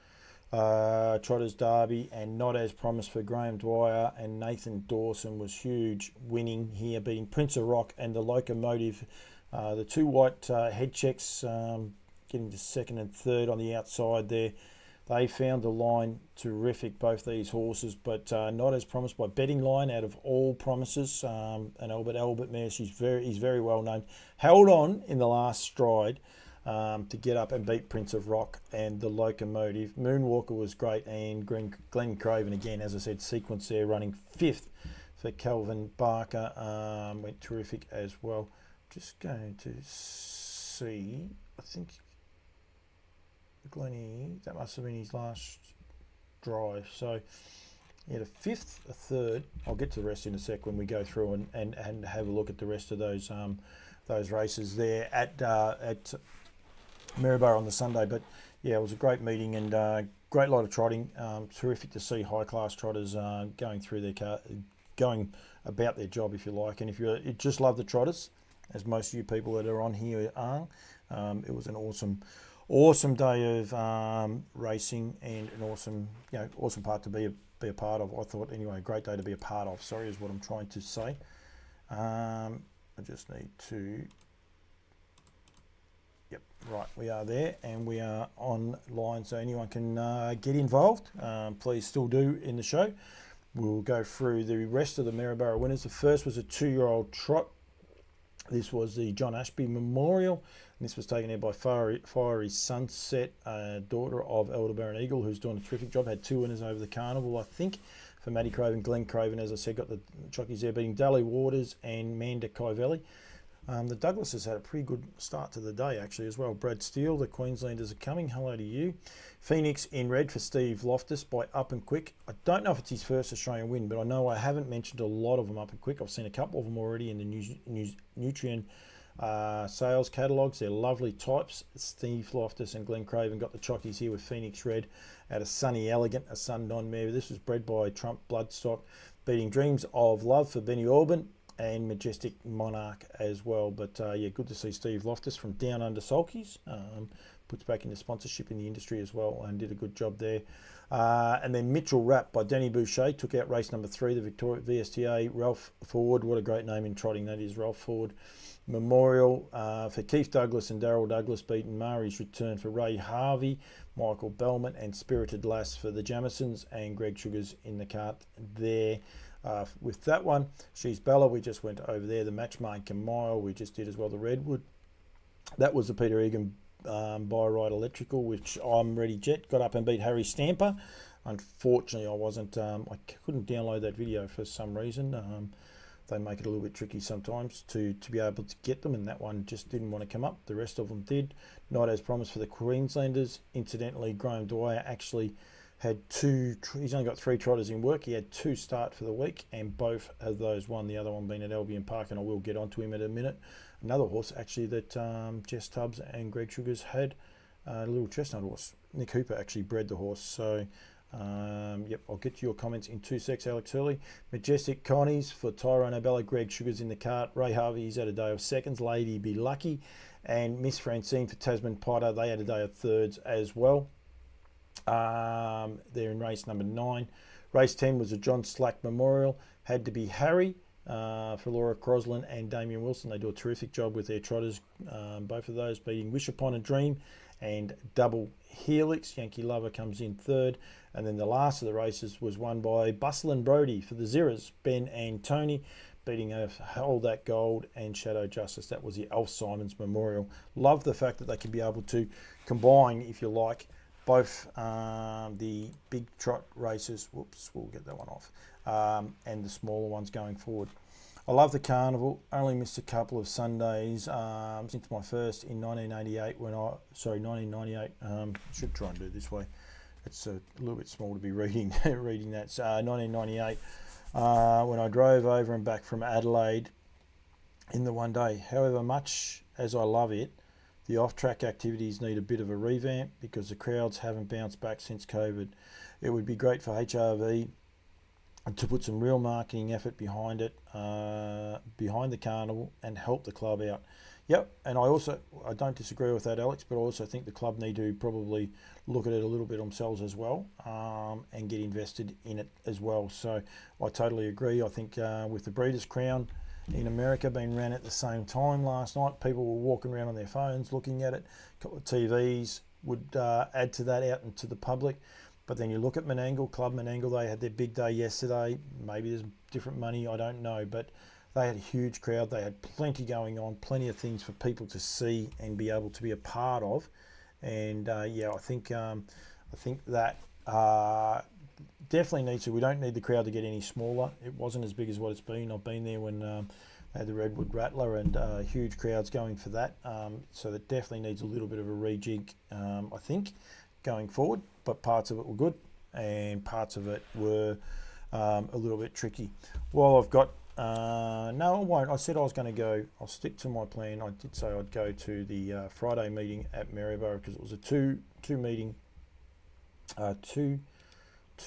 Trotters Derby, and Not As Promised for Graham Dwyer and Nathan Dawson was huge, winning here, beating Prince of Rock and the Locomotive. The 2 white head checks getting to second and third on the outside there. They found the line terrific, both these horses, but Not As Promised by Betting Line out of All Promises, an Albert mare. He's very well known. Held on in the last stride to get up and beat Prince of Rock and the Locomotive. Moonwalker was great, and Glenn Craven again, as I said, sequence there, running 5th for Calvin Barker, went terrific as well. Just going to see, I think Glennie, that must have been his last drive. So he had a 5th, a 3rd. I'll get to the rest in a sec when we go through and have a look at the rest of those races there at Maryborough on the Sunday. But yeah, it was a great meeting and great lot of trotting. Terrific to see high class trotters going about their job, if you like. And if you just love the trotters, as most of you people that are on here are, it was an awesome day of racing, and an awesome part to be a part of. I thought anyway, a great day to be a part of. Sorry, is what I'm trying to say. I just need to. Yep, right, we are there and we are online, so anyone can get involved. Please still do in the show. We'll go through the rest of the Maryborough winners. The first was a 2-year-old trot. This was the John Ashby Memorial, and this was taken out by Fiery Sunset, daughter of Aldebaran Eagle, who's doing a terrific job. Had 2 winners over the carnival, I think, for Matty Craven. Glenn Craven, as I said, got the jockeys there, beating Dally Waters and Manda Kaivelli. The Douglases had a pretty good start to the day, actually, as well. Brad Steele, the Queenslanders are coming. Hello to you. Phoenix in red for Steve Loftus by Up and Quick. I don't know if it's his first Australian win, but I know I haven't mentioned a lot of them up and quick. I've seen a couple of them already in the Nutrien sales catalogues. They're lovely types. Steve Loftus and Glenn Craven got the chockies here with Phoenix Red out of Sunny Elegant, a Sun-Don mare. This was bred by Trump Bloodstock, beating Dreams of Love for Benny Orban and Majestic Monarch as well. But yeah, good to see Steve Loftus from Down Under Sulkies. Puts back into sponsorship in the industry as well and did a good job there. And then Mitchell Rapp by Danny Boucher took out race number 3, the Victoria VSTA. Ralph Ford, what a great name in trotting that is, Ralph Ford. Memorial for Keith Douglas and Darryl Douglas, beaten Mari's Return for Ray Harvey, Michael Bellman and Spirited Lass for the Jamisons, and Greg Sugars in the cart there. With that one, She's Bella, we just went over there. The Matchmaker Mile, we just did as well. The Redwood, that was the Peter Egan by Ride Electrical, which I'm Ready Jet got up and beat Harry Stamper. Unfortunately, I couldn't download that video for some reason. They make it a little bit tricky sometimes to be able to get them, and that one just didn't want to come up. The rest of them did. Not as promised for the Queenslanders. Incidentally, Graham Dwyer actually had he's only got 3 trotters in work. He had 2 start for the week, and both of those won. The other one being at Albion Park, and I will get onto him in a minute. Another horse actually that Jess Tubbs and Greg Sugars had, a little chestnut horse. Nick Hooper actually bred the horse. So yep, I'll get to your comments in 2 secs, Alex Hurley. Majestic Connies for Tyrone Abella, Greg Sugars in the cart. Ray Harvey, he's had a day of seconds. Lady Be Lucky and Miss Francine for Tasman Potter, they had a day of thirds as well. They're in race number 9. Race 10 was a John Slack Memorial. Had to be Harry for Laura Croslin and Damien Wilson. They do a terrific job with their trotters, both of those, beating Wish Upon a Dream and Double Helix. Yankee Lover comes in 3rd. And then the last of the races was won by Bustle and Brody for the Ziras, Ben and Tony, beating Hold That Gold and Shadow Justice. That was the Alf Simons Memorial. Love the fact that they can be able to combine, if you like, both the big trot races, whoops, we'll get that one off, and the smaller ones going forward. I love the carnival. Only missed a couple of Sundays since my first in 1988 1998. Should try and do it this way. It's a little bit small to be reading reading that. 1998 when I drove over and back from Adelaide in the one day. However much as I love it, the off-track activities need a bit of a revamp because the crowds haven't bounced back since COVID. It would be great for HRV to put some real marketing effort behind it, behind the carnival, and help the club out. Yep, and I don't disagree with that, Alex, but I also think the club need to probably look at it a little bit themselves as well, and get invested in it as well. So I totally agree. I think with the Breeders' Crown in America being ran at the same time last night, people were walking around on their phones looking at it. A couple of TVs would add to that out into the public. But then you look at Menangle, Club Menangle, they had their big day yesterday. Maybe there's different money, I don't know, but they had a huge crowd. They had plenty going on, plenty of things for people to see and be able to be a part of. And yeah, I think that definitely needs to. We don't need the crowd to get any smaller. It wasn't as big as what it's been. I've been there when they had the Redwood Rattler and huge crowds going for that. So that definitely needs a little bit of a rejig, I think, going forward. But parts of it were good and parts of it were a little bit tricky. Well, I've got no, I won't. I said I was going to go. I'll stick to my plan. I did say I'd go to the Friday meeting at Maryborough because it was a two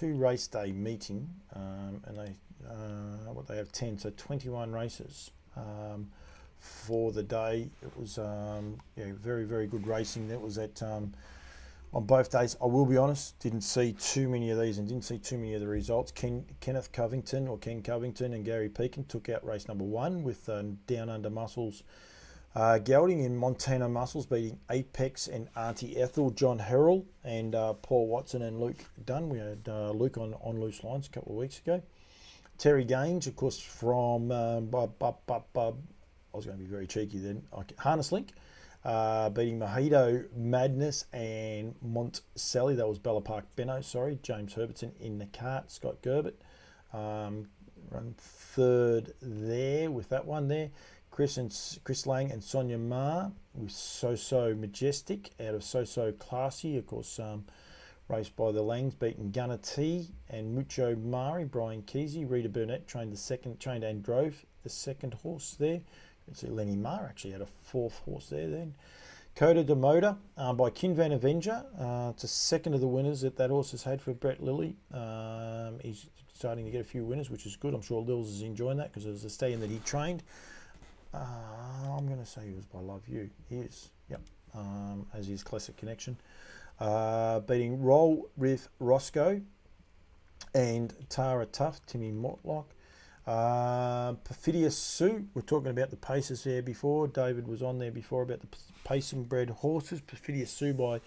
race day meeting, and they have 10, so 21 races for the day. It was yeah, very, very good racing. That was at on both days. I will be honest, didn't see too many of these and didn't see too many of the results. Ken Covington and Gary Pekin took out race number 1 with Down Under Muscles gelding in Montana Muscles, beating Apex and Auntie Ethel, John Harrell and Paul Watson and Luke Dunn. We had Luke on Loose Lines a couple of weeks ago. Terry Gaines, of course, from I was going to be very cheeky then, Harness Link, beating Mojito Madness and Monticelli. That was Bella Park Benno, sorry. James Herbertson in the cart. Scott Gerbert run 3rd there with that one there. Chris Lang and Sonia Ma with So Majestic out of So Classy, of course, raced by the Langs, beaten Gunner T and Mucho Mari. Brian Kesey, Rita Burnett trained and drove the second horse there. You can see Lenny Marr actually had a 4th horse there then. Coda de Moda by Kin Van Avenger. It's a second of the winners that horse has had for Brett Lilly. He's starting to get a few winners, which is good. I'm sure Lils is enjoying that because it was a stallion that he trained. I'm going to say he was by Love You. He is, yep, as his classic connection. Beating Roll with Roscoe and Tara Tuff, Timmy Mortlock. Perfidious Sue, we're talking about the paces there before. David was on there before about the pacing bred horses. Perfidious Sue by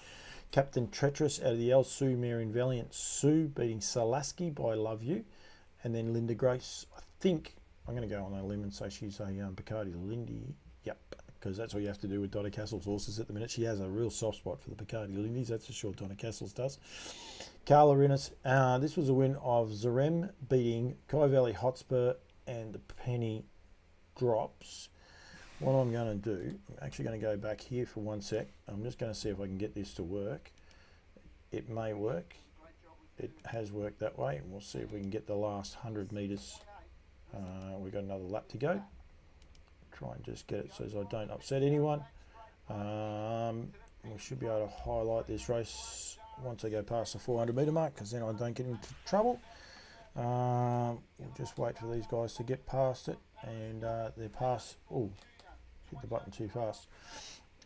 Captain Treacherous out of the El Sue mare in Valiant Sue, beating Salaski by Love You. And then Linda Grace, I think, I'm going to go on a limb and say she's a Picardy Lindy. Yep, because that's what you have to do with Donna Castle's horses at the minute. She has a real soft spot for the Picardy Lindies, that's for sure. Donna Castle's does. Carla Rennis, this was a win of Zarem beating Kai Valley Hotspur and the Penny Drops. What I'm going to do, I'm actually going to go back here for 1 sec. I'm just going to see if I can get this to work. It may work. It has worked that way, and we'll see if we can get the last 100 metres. We've got another lap to go. Try and just get it so as I don't upset anyone. We should be able to highlight this race once I go past the 400 metre mark, because then I don't get into trouble. We'll just wait for these guys to get past it, and they pass. Oh, hit the button too fast.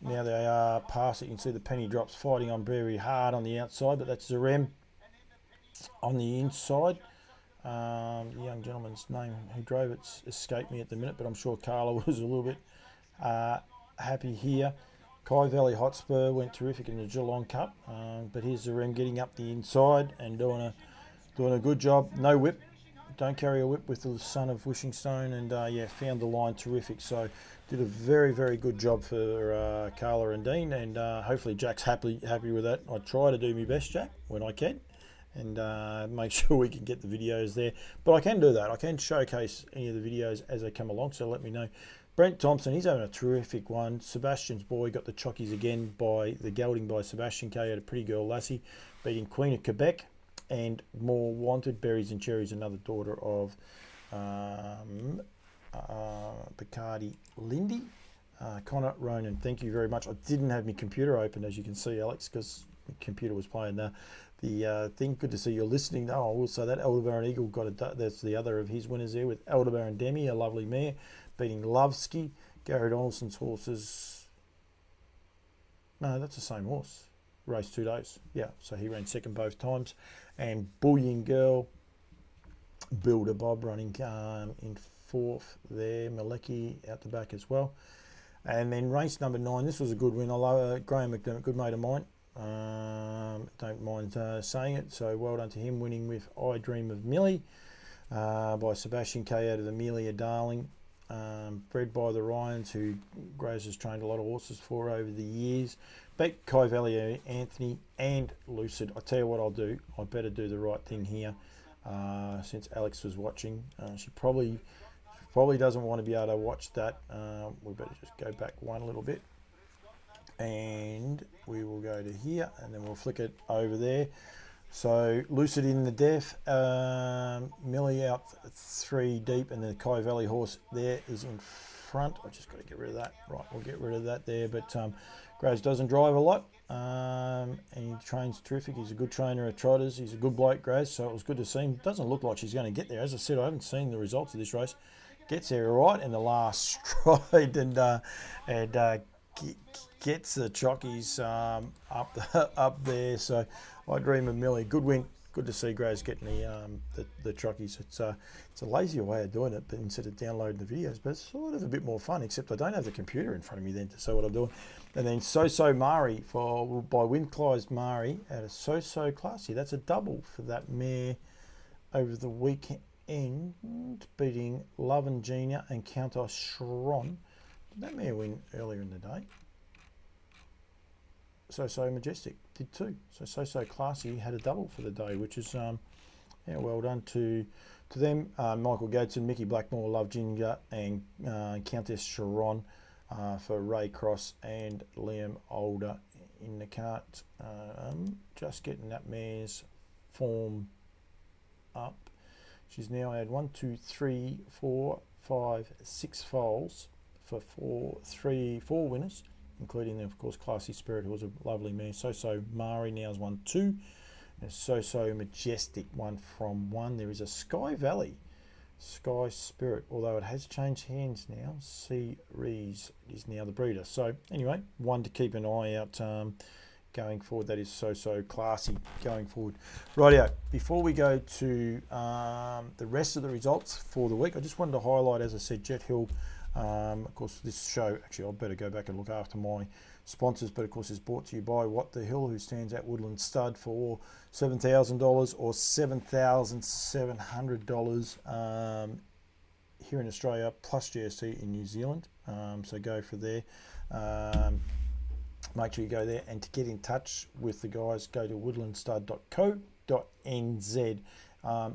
Now they are past it. You can see the Penny Drops fighting on very hard on the outside, but that's Zarem on the inside. The young gentleman's name who drove it's escaped me at the minute, but I'm sure Carla was a little bit happy here. Kai Valley Hotspur went terrific in the Geelong Cup, but here's Zarem getting up the inside and doing a good job. No whip, don't carry a whip with the son of Wishing Stone, and yeah, found the line terrific. So did a very, very good job for Carla and Dean, and hopefully Jack's happy with that. I try to do my best, Jack, when I can, and make sure we can get the videos there. But I can do that. I can showcase any of the videos as they come along, so let me know. Brent Thompson, he's having a terrific one. Sebastian's Boy got the chockies again by the gelding by Sebastian K. Had a Pretty Girl Lassie, beating Queen of Quebec, and More Wanted, Berries and Cherries, another daughter of Picardy Lindy. Connor Ronan, thank you very much. I didn't have my computer open, as you can see, Alex, because the computer was playing the thing. Good to see you're listening. Oh, I will say that Aldebaran Eagle got it. That's the other of his winners there, with Aldebaran Demi, a lovely mare, beating Lovesky. Gary Donaldson's horses. No, that's the same horse. Race 2 days. Yeah, so he ran second both times. And Bullion Girl, Builder Bob running in 4th there. Malecki out the back as well. And then race number 9. This was a good win. I love Graham McDermott, good mate of mine. Don't mind saying it. So well done to him, winning with I Dream of Millie by Sebastian K. out of the Amelia Darling. Bred by the Ryans, who Grace has trained a lot of horses for over the years. Beat Kai Valley Anthony and Lucid. I tell you what I'll do. I better do the right thing here, since Alex was watching. She probably doesn't want to be able to watch that. We better just go back one little bit, and we will go to here, and then we'll flick it over there. So Lucid in the death, Millie out 3 deep, and the Kai Valley horse there is in front. I've just got to get rid of that. Right, we'll get rid of that there. But Graves doesn't drive a lot, and he trains terrific. He's a good trainer at Trotters. He's a good bloke, Graves, so it was good to see him. Doesn't look like she's going to get there. As I said, I haven't seen the results of this race. Gets there right in the last stride, and gets the jockeys up there. So I Dream of Millie, good win. Good to see Graves getting the trockies. It's a lazier way of doing it, but instead of downloading the videos, but it's sort of a bit more fun, except I don't have the computer in front of me then to see what I'm doing. And then So Mari by Windclies Mari out of So Classy. That's a double for that mare over the weekend, beating Love and Gina and Countess Shron. Did that mare win earlier in the day? So Majestic did too. So Classy had a double for the day, which is yeah, well done to them. Michael Gateson, Mickey Blackmore, Love Ginger, and Countess Sharon for Ray Cross and Liam Older in the cart. Just getting that mare's form up. She's now had 1, 2, 3, 4, 5, 6 foals for four winners, including, of course, Classy Spirit, who was a lovely mare. So Mari now has won 2. And So Majestic won from 1. There is a Sky Valley, Sky Spirit, although it has changed hands now. Sea Rees is now the breeder. So anyway, one to keep an eye out going forward. That is So Classy going forward. Rightio, before we go to the rest of the results for the week, I just wanted to highlight, as I said, Jet Hill. Of course, this show, actually, I better go back and look after my sponsors, but of course is brought to you by What the Hill, who stands at Woodlands Stud for $7,000 or $7,700 here in Australia, plus GST in New Zealand. So go for there. Make sure you go there, and to get in touch with the guys, go to woodlandstud.co.nz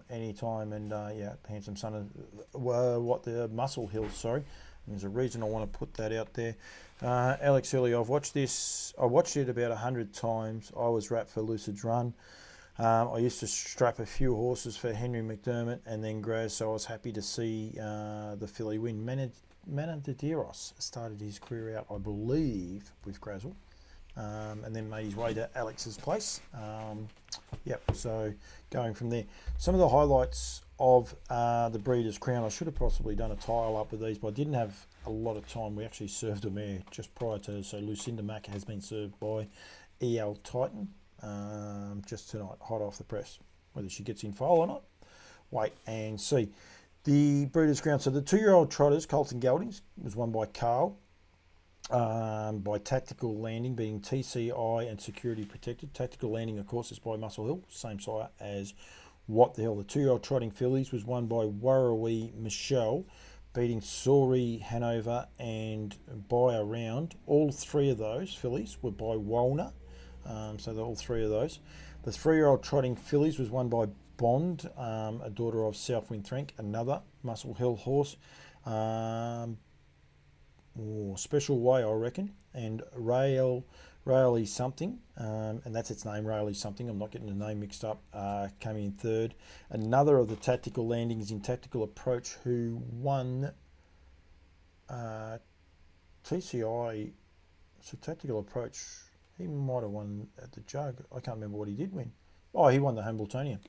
anytime. And yeah, handsome son of What the Muscle Hill, sorry. And there's a reason I want to put that out there. Alex Hurley, I've watched this. I watched it about 100 times. I was wrapped for Lucid's run. I used to strap a few horses for Henry McDermott and then Graz, so I was happy to see the filly win. Manadidiros started his career out, I believe, with Grazel, and then made his way to Alex's place. Yep, so going from there. Some of the highlights of the Breeders' Crown. I should have possibly done a tile up with these, but I didn't have a lot of time. We actually served a mare just prior to, so Lucinda Mack has been served by EL Titan just tonight, hot off the press. Whether she gets in file or not, wait and see. The Breeders' Crown. So the 2-year-old Trotters, Colton Geldings, was won by Carl. By Tactical Landing, being TCI and Security Protected. Tactical Landing, of course, is by Muscle Hill, same sire as What the Hill. The 2-year-old Trotting fillies was won by Warrawee Michelle, beating Sori, Hanover, and by around. All 3 of those fillies were by Walner, so they're all 3 of those. The 3-year-old Trotting fillies was won by Bond, a daughter of Southwind Thrank, another Muscle Hill horse. Special Way, I reckon, and Rayleigh something, and that's its name, Rayleigh something. I'm not getting the name mixed up. Came in 3rd. Another of the Tactical Landings in Tactical Approach, who won TCI. So Tactical Approach, he might have won at the Jug. I can't remember what he did win. Oh, he won the Hambletonian.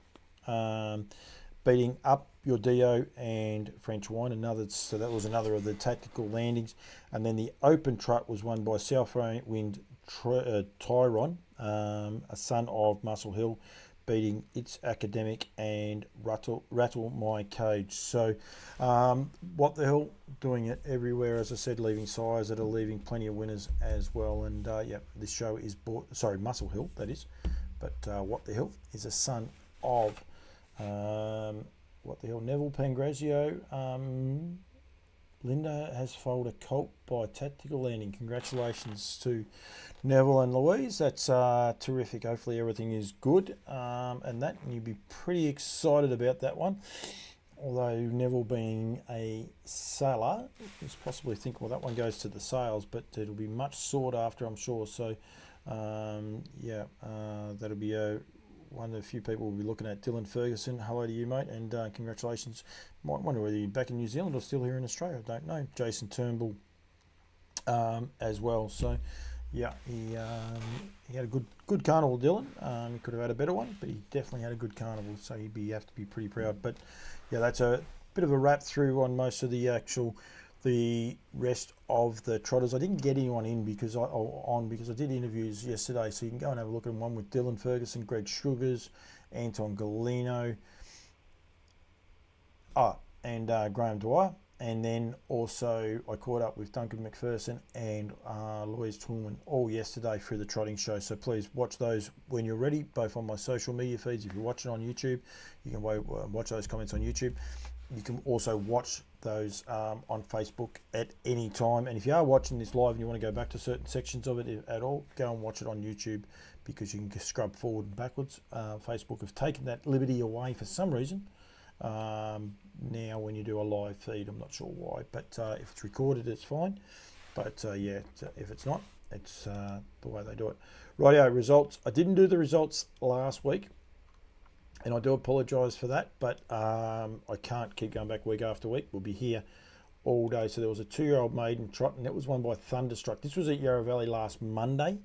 Beating Up Your Dio and French Wine, so that was another of the Tactical Landings. And then the Open Trot was won by Southwind Tyron, a son of Muscle Hill, beating Its Academic and Rattle My Cage. So What the Hill, doing it everywhere, as I said, leaving sires that are leaving plenty of winners as well. And yeah, this show is Muscle Hill, that is, but What the Hill is a son of What the Hell, Neville Pangrazio. Linda has foaled a colt by Tactical Landing. Congratulations to Neville and Louise. That's terrific. Hopefully everything is good, and you'd be pretty excited about that one. Although Neville being a sailor, is possibly thinking, well, that one goes to the sales, but it'll be much sought after, I'm sure. So yeah, that'll be one of the few people we'll be looking at. Dylan Ferguson, hello to you, mate, and congratulations. Might wonder whether you're back in New Zealand or still here in Australia. I don't know. Jason Turnbull as well. So yeah, he had a good carnival, Dylan. He could have had a better one, but he definitely had a good carnival. So he'd have to be pretty proud. But yeah, that's a bit of a wrap through on most of the rest of the Trotters. I didn't get anyone in because I did interviews yesterday, so you can go and have a look at one with Dylan Ferguson, Greg Sugars, Anton Galino, and Graham Dwyer. And then also I caught up with Duncan McPherson and Louise Toolman all yesterday through the Trotting show. So please watch those when you're ready, both on my social media feeds. If you're watching on YouTube, you can watch those comments on YouTube. You can also watch those on Facebook at any time. And if you are watching this live and you want to go back to certain sections of it at all, go and watch it on YouTube, because you can scrub forward and backwards. Facebook have taken that liberty away for some reason. Now when you do a live feed, I'm not sure why, but if it's recorded, it's fine. But yeah, if it's not, it's the way they do it. Rightio, results. I didn't do the results last week, and I do apologise for that, but I can't keep going back week after week. We'll be here all day. So there was a 2-year-old maiden trot, and that was won by Thunderstruck. This was at Yarra Valley last Monday.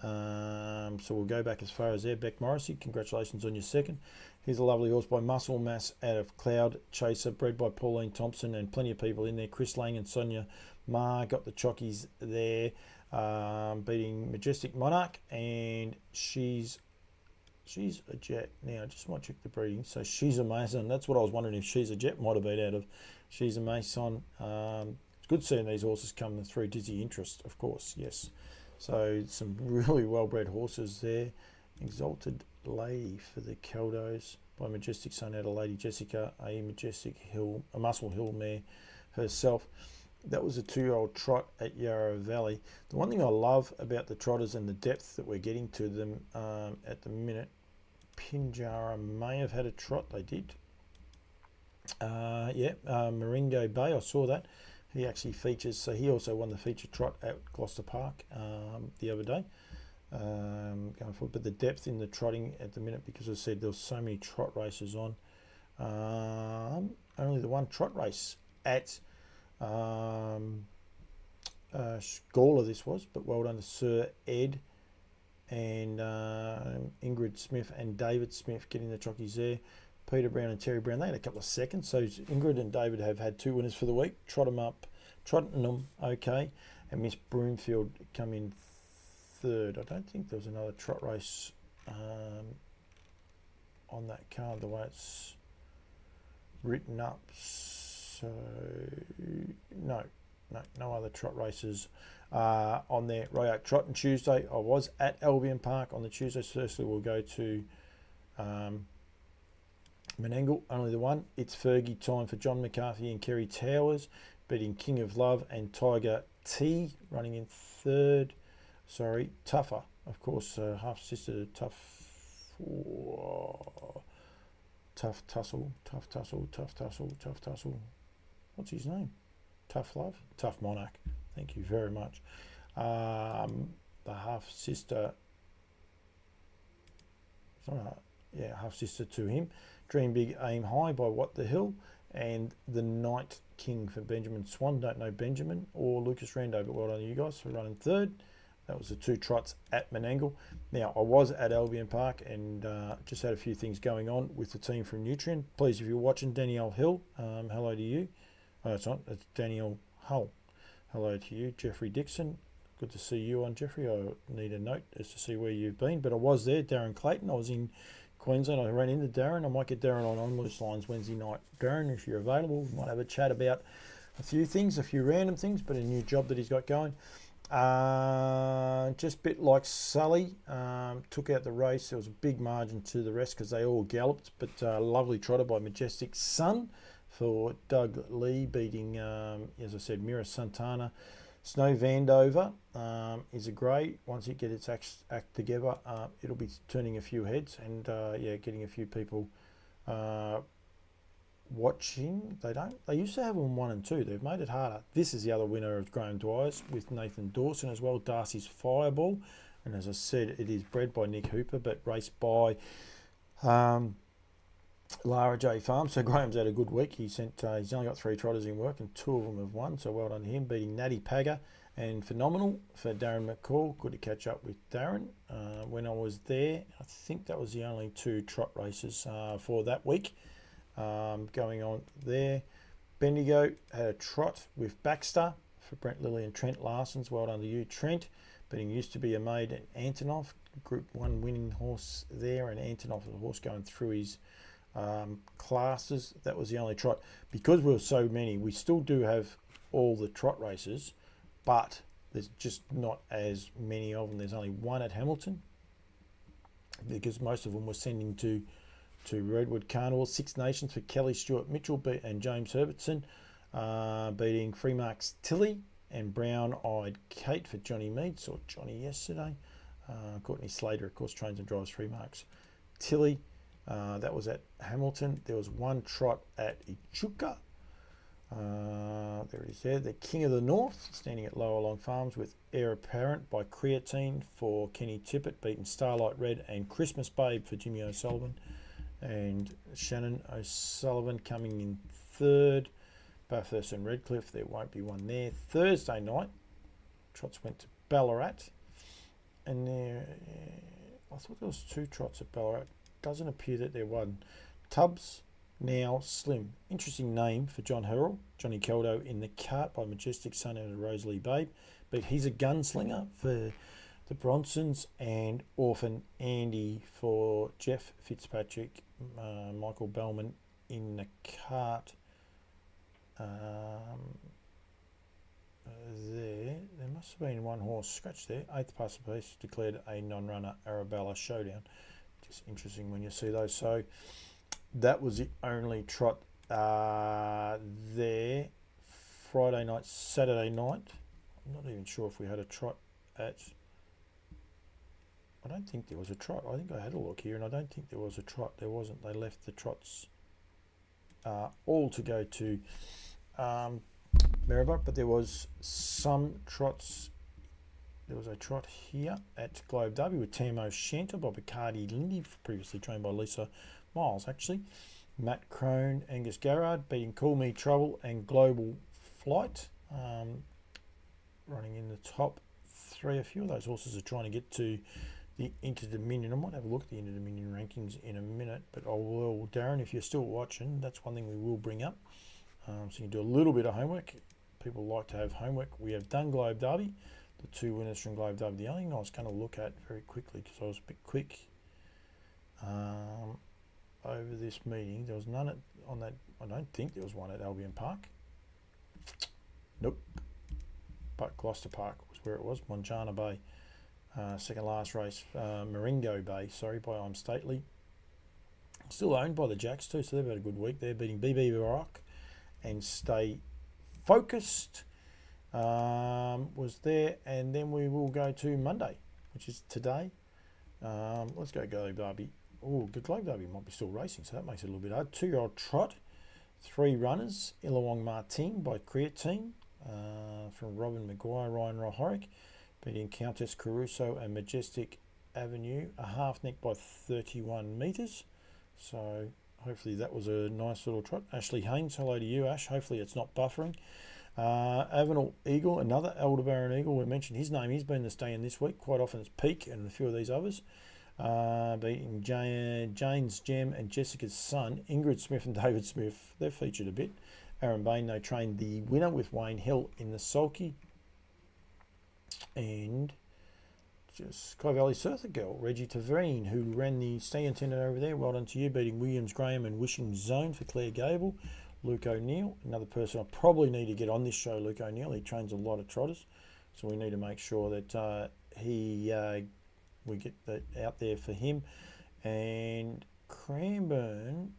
So we'll go back as far as there. Beck Morrissey, congratulations on your second. Here's a lovely horse by Muscle Mass out of Cloud Chaser, bred by Pauline Thompson, and plenty of people in there. Chris Lang and Sonia Ma got the chockies there, beating Majestic Monarch, and she's a jet. Now I just might check the breeding. So She's a Mason. That's what I was wondering, if She's a Jet might have been out of She's a Mason. It's good seeing these horses come through. Dizzy Interest, of course, yes. So some really well-bred horses there. Exalted Lady for the Caldos by Majestic Sun out of Lady Jessica, a Majestic Hill, a Muscle Hill mare herself. That was a 2-year-old trot at Yarra Valley. The one thing I love about the trotters and the depth that we're getting to them at the minute, Pinjarra may have had a trot. They did. Maringo Bay, I saw that. He actually features, so he also won the feature trot at Gloucester Park the other day. Going forward, but the depth in the trotting at the minute, because I said there was so many trot races on. Only the one trot race at Gawler this was, but well done to Sir Ed and Ingrid Smith and David Smith getting the jockeys there. Peter Brown and Terry Brown, they had a couple of seconds. So Ingrid and David have had 2 winners for the week. Trotting them okay. And Miss Broomfield come in 3rd. I don't think there was another trot race on that card, the way it's written up. So no other trot races on there. Right, Trotting Tuesday. I was at Albion Park on the Tuesday. So firstly, we'll go to Menangle, only the one. It's Fergie time for John McCarthy and Kerry Towers, beating King of Love and Tiger T, running in 3rd. Sorry, Tougher, of course, half sister to Tough Tussle. What's his name? Tough Love? Tough Monarch. Thank you very much. The half sister. Half sister to him. Dream Big, Aim High by What the Hill, and the Night King for Benjamin Swan. Don't know Benjamin or Lucas Rando, but well done to you guys for running 3rd. That was the 2 trots at Menangle. Now, I was at Albion Park and just had a few things going on with the team from Nutrien. Please, if you're watching, Danielle Hill, hello to you. Oh, it's not, it's Danielle Hull. Hello to you. Jeffrey Dixon, good to see you on, Jeffrey. I need a note as to see where you've been, but I was there. Darren Clayton, I was in Queensland. I ran into Darren. I might get Darren on Onwards Lines Wednesday night. Darren, if you're available, we might have a chat about a few things, a few random things, but a new job that he's got going. Just a bit like Sully, took out the race. There was a big margin to the rest because they all galloped, but lovely trotter by Majestic Sun for Doug Lee, beating, as I said, Mira Santana. Snow Vandover is a grey. Once it gets its act together, it'll be turning a few heads and getting a few people watching. They used to have them 1 and 2. They've made it harder. This is the other winner of Graham Dwyer's with Nathan Dawson as well. Darcy's Fireball, and as I said, it is bred by Nick Hooper but raced by Lara J Farm. So Graham's had a good week. He's only got 3 trotters in work and 2 of them have won, so well done to him, beating Natty Pagger. And Phenomenal for Darren McCall. Good to catch up with Darren. When I was there, I think that was the only 2 trot races for that week going on there. Bendigo had a trot with Baxter for Brent Lilly and Trent Larson's. Well done to you, Trent. Beating Used to Be a Maid and Antonov. Group 1 winning horse there, and Antonov, the horse going through his classes. That was the only trot. Because we were so many, we still do have all the trot races, but there's just not as many of them. There's only 1 at Hamilton because most of them were sending to Redwood Carnival. 6 Nations for Kelly Stewart Mitchell and James Herbertson, beating Freemark's Tilly and Brown Eyed Kate for Johnny Mead. Saw Johnny yesterday. Courtney Slater, of course, trains and drives Freemark's Tilly. That was at Hamilton. There was 1 trot at Echuca. There it is there. The King of the North, standing at Lower Long Farms with Heir Apparent by Creatine for Kenny Tippett, beating Starlight Red and Christmas Babe for Jimmy O'Sullivan. And Shannon O'Sullivan coming in 3rd. Bathurst and Redcliffe. There won't be one there. Thursday night, trots went to Ballarat, and there, I thought there was 2 trots at Ballarat. Doesn't appear that there one. Tubbs, now Slim. Interesting name for John Harrell. Johnny Caldo in the cart by Majestic Son out of Rosalie Babe, but he's a gunslinger for the Bronsons, and Orphan Andy for Jeff Fitzpatrick. Michael Bellman in the cart. There must have been one horse scratch there. 8th past the piece, declared a non-runner. Arabella Showdown. Just interesting when you see those. So that was the only trot there. Friday night, Saturday night. I'm not even sure if we had a trot at... I don't think there was a trot. I think I had a look here, and I don't think there was a trot. There wasn't. They left the trots all to go to Maryborough, but there was some trots. There was a trot here at Globe Derby with Tamo Shanta by Bacardi Lindy, previously trained by Lisa Miles, actually. Matt Crone, Angus Garrard beating Call Me Trouble and Global Flight, running in the top 3. A few of those horses are trying to get to the Inter-Dominion. I might have a look at the Inter-Dominion rankings in a minute, but I will, Darren, if you're still watching, that's one thing we will bring up. So you can do a little bit of homework. People like to have homework. We have done Globe Derby, the 2 winners from Globe Derby. The only thing I was going to look at very quickly, because I was a bit quick over this meeting, there was none on that. I don't think there was one at Albion Park. Nope. But Gloucester Park was where it was. Monjana Bay. Second last race, Marengo Bay, by I'm Stately. Still owned by the Jacks too, so they've had a good week. They're beating BB Barak and Stay Focused was there. And then we will go to Monday, which is today. Let's go Globe Derby. Oh, the Globe Derby might be still racing, so that makes it a little bit hard. 2-year-old trot, 3 runners. Illawong Martin by Creatine from Robin Maguire, Ryan Rohorick, beating Countess Caruso and Majestic Avenue, a half neck by 31 metres. So hopefully that was a nice little trot. Ashley Haynes, hello to you, Ash. Hopefully it's not buffering. Avenel Eagle, another Aldebaran Eagle. We mentioned his name. He's been the stay-in this week. Quite often it's Peak and a few of these others. Beating Jane's Gem and Jessica's Son, Ingrid Smith and David Smith. They're featured a bit. Aaron Bain, they trained the winner with Wayne Hill in the sulky. And just Sky Valley Surfer Girl, Reggie Taverine, who ran the stay intended over there. Well done to you, beating Williams Graham and Wishing Zone for Claire Gable. Luke O'Neill, another person I probably need to get on this show, Luke O'Neill. He trains a lot of trotters, so we need to make sure that we get that out there for him. And Cranbourne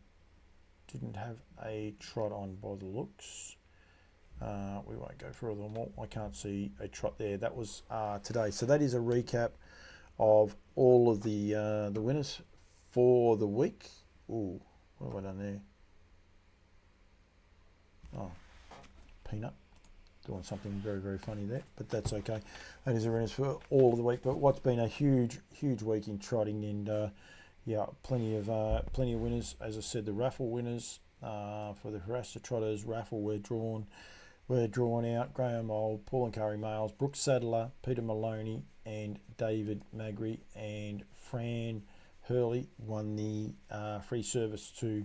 didn't have a trot on by the looks. We won't go through them all. I can't see a trot there. That was today. So that is a recap of all of the winners for the week. Ooh, what have I done there? Oh, Peanut doing something very, very funny there, but that's okay. That is the winners for all of the week. But what's been a huge, huge week in trotting, and yeah, plenty of winners. As I said, the raffle winners for the Harasta Trotters raffle were drawn out. Graham Old, Paul and Curry Males, Brooks Sadler, Peter Maloney, and David Magri, and Fran Hurley won the free service to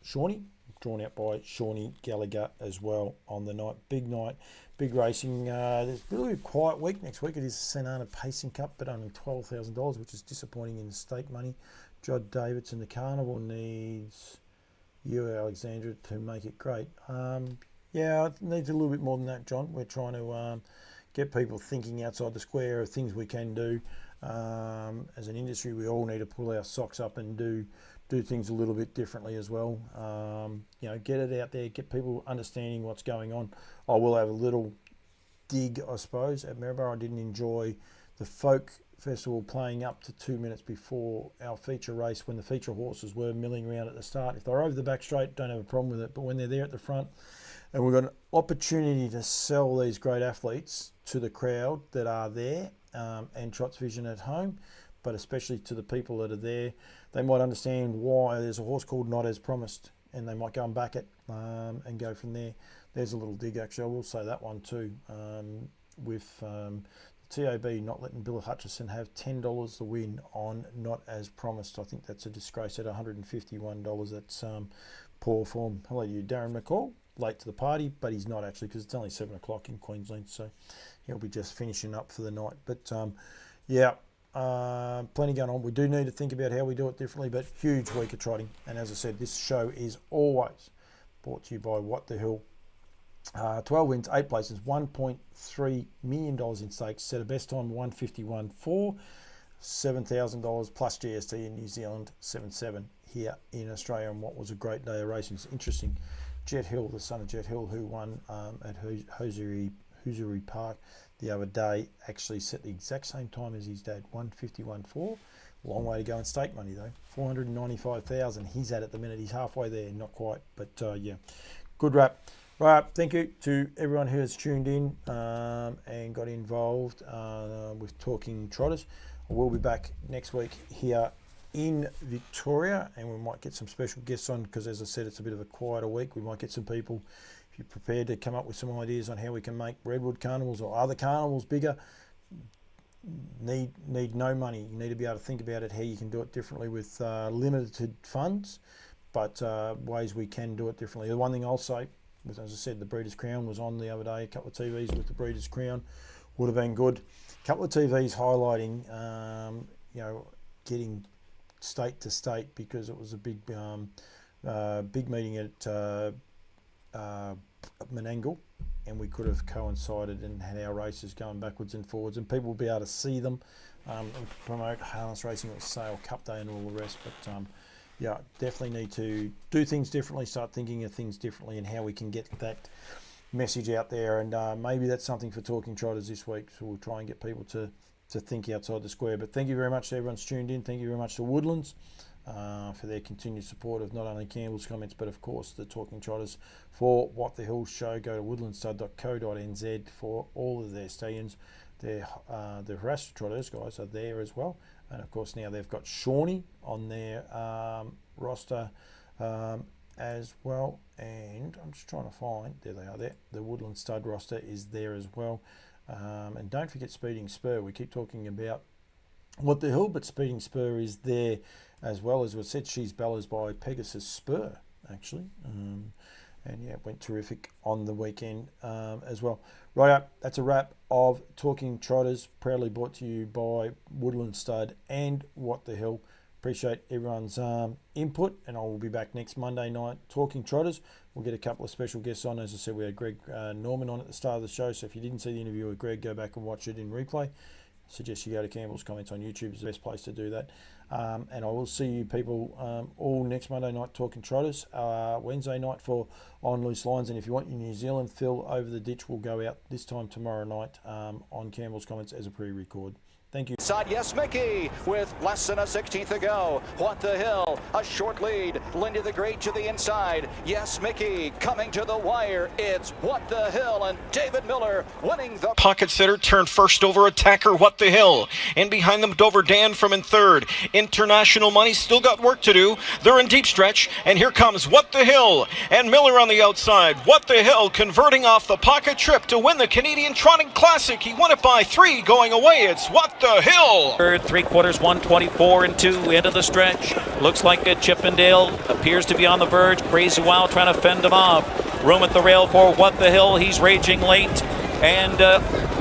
Shawnee, drawn out by Shawnee Gallagher as well on the night. Big racing. There's a really quiet week next week. It is the St. Anna Pacing Cup, but only $12,000, which is disappointing in the stake money. Jod Davidson, the Carnival needs you, Alexandra, to make it great. Yeah, it needs a little bit more than that, John. We're trying to get people thinking outside the square of things we can do. As an industry, we all need to pull our socks up and do things a little bit differently as well. You know, get it out there, get people understanding what's going on. I will have a little dig, I suppose, at Maryborough. I didn't enjoy the folk festival playing up to 2 minutes before our feature race, when the feature horses were milling around at the start. If they're over the back straight, don't have a problem with it, but when they're there at the front, and we've got an opportunity to sell these great athletes to the crowd that are there, and Trots Vision at home, but especially to the people that are there, they might understand why there's a horse called Not As Promised and they might go and back it and go from there. There's a little dig, actually. I will say that one too. With TAB not letting Bill Hutchison have $10 to win on Not As Promised. I think that's a disgrace at $151. That's poor form. Hello to you, Darren McCall. Late to the party, but he's not actually, because it's only 7 o'clock in Queensland, so he'll be just finishing up for the night. But yeah, plenty going on. We do need to think about how we do it differently, but huge week of trotting. And as I said, this show is always brought to you by What the Hill. 12 wins, 8 places, $1.3 million in stakes. Set a best time 151.4, $7,000 plus GST in New Zealand, 7.7 here in Australia, and what was a great day of racing. It's interesting. Jet Hill, the son of Jet Hill, who won at Hosiery Park the other day, actually set the exact same time as his dad, 151.4. Long way to go in stake money though, 495,000 he's at the minute. He's halfway there, not quite, but yeah, good wrap. Right, thank you to everyone who has tuned in and got involved with Talking Trotters. I will be back next week here in Victoria, and we might get some special guests on, because as I said, it's a bit of a quieter week. We might get some people, if you're prepared to come up with some ideas on how we can make Redwood carnivals or other carnivals bigger. Need no money. You need to be able to think about it, how you can do it differently with limited funds, but ways we can do it differently. The one thing I'll say, as I said, the Breeders' Crown was on the other day. A couple of TVs with the Breeders' Crown would have been good. A couple of TVs highlighting, you know, getting state to state, because it was a big meeting at Menangle, and we could have coincided and had our races going backwards and forwards, and people will be able to see them and promote harness racing at Sale Cup Day and all the rest. But yeah, definitely need to do things differently, start thinking of things differently, and how we can get that message out there. And maybe that's something for Talking Trotters this week, so we'll try and get people to think outside the square. But thank you very much to everyone's tuned in. Thank you very much to Woodlands for their continued support of not only Campbell's Comments, but of course the Talking Trotters. For What the Hill show, go to woodlandstud.co.nz for all of their stallions. The Harasser Trotters guys are there as well. And of course now they've got Shawnee on their roster as well. And I'm just trying to find, there they are there. The Woodland Stud roster is there as well. And don't forget Speeding Spur. We keep talking about What the Hill, but Speeding Spur is there as well. As was said, She's Bella's by Pegasus Spur, actually. And yeah, it went terrific on the weekend as well. Right up, that's a wrap of Talking Trotters, proudly brought to you by Woodland Stud and What the Hill. Appreciate everyone's input, and I will be back next Monday night Talking Trotters. We'll get a couple of special guests on. As I said, we had Greg Norman on at the start of the show, so if you didn't see the interview with Greg, go back and watch it in replay. I suggest you go to Campbell's Comments on YouTube. It's the best place to do that. And I will see you people all next Monday night Talking Trotters, Wednesday night for On Loose Lines. And if you want your New Zealand fill over the ditch, will go out this time tomorrow night on Campbell's Comments as a pre-record. Thank you. Side, yes, Mickey, with less than a 16th to go. What the Hill, a short lead. Lindy the Great to the inside. Yes, Mickey, coming to the wire. It's What the Hill, and David Miller winning the Pocket Sitter turned first over attacker What the Hill. And behind them, Dover Dan from in third. International Money still got work to do. They're in deep stretch, and here comes What the Hill. And Miller on the outside. What the Hill converting off the pocket trip to win the Canadian Trotting Classic. He won it by 3 going away. It's What the Hill. Third, 3/4, 124 and 2 into the stretch. Looks like a Chippendale appears to be on the verge. Crazy Wild trying to fend him off. Room at the rail for What the Hill. He's raging late. And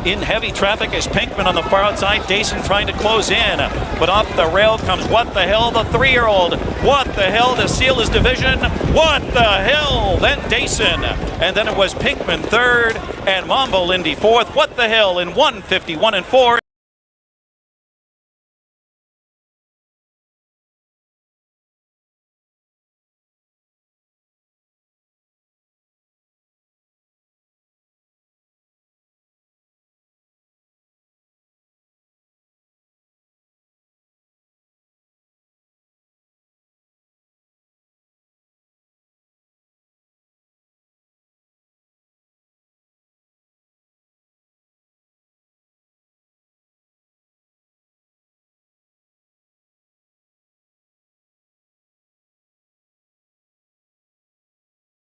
in heavy traffic is Pinkman on the far outside. Dason trying to close in. But off the rail comes What the Hill, the 3-year-old. What the Hill to seal his division. What the Hill. Then Dason. And then it was Pinkman third and Mambo Lindy fourth. What the Hill in 151 and 4.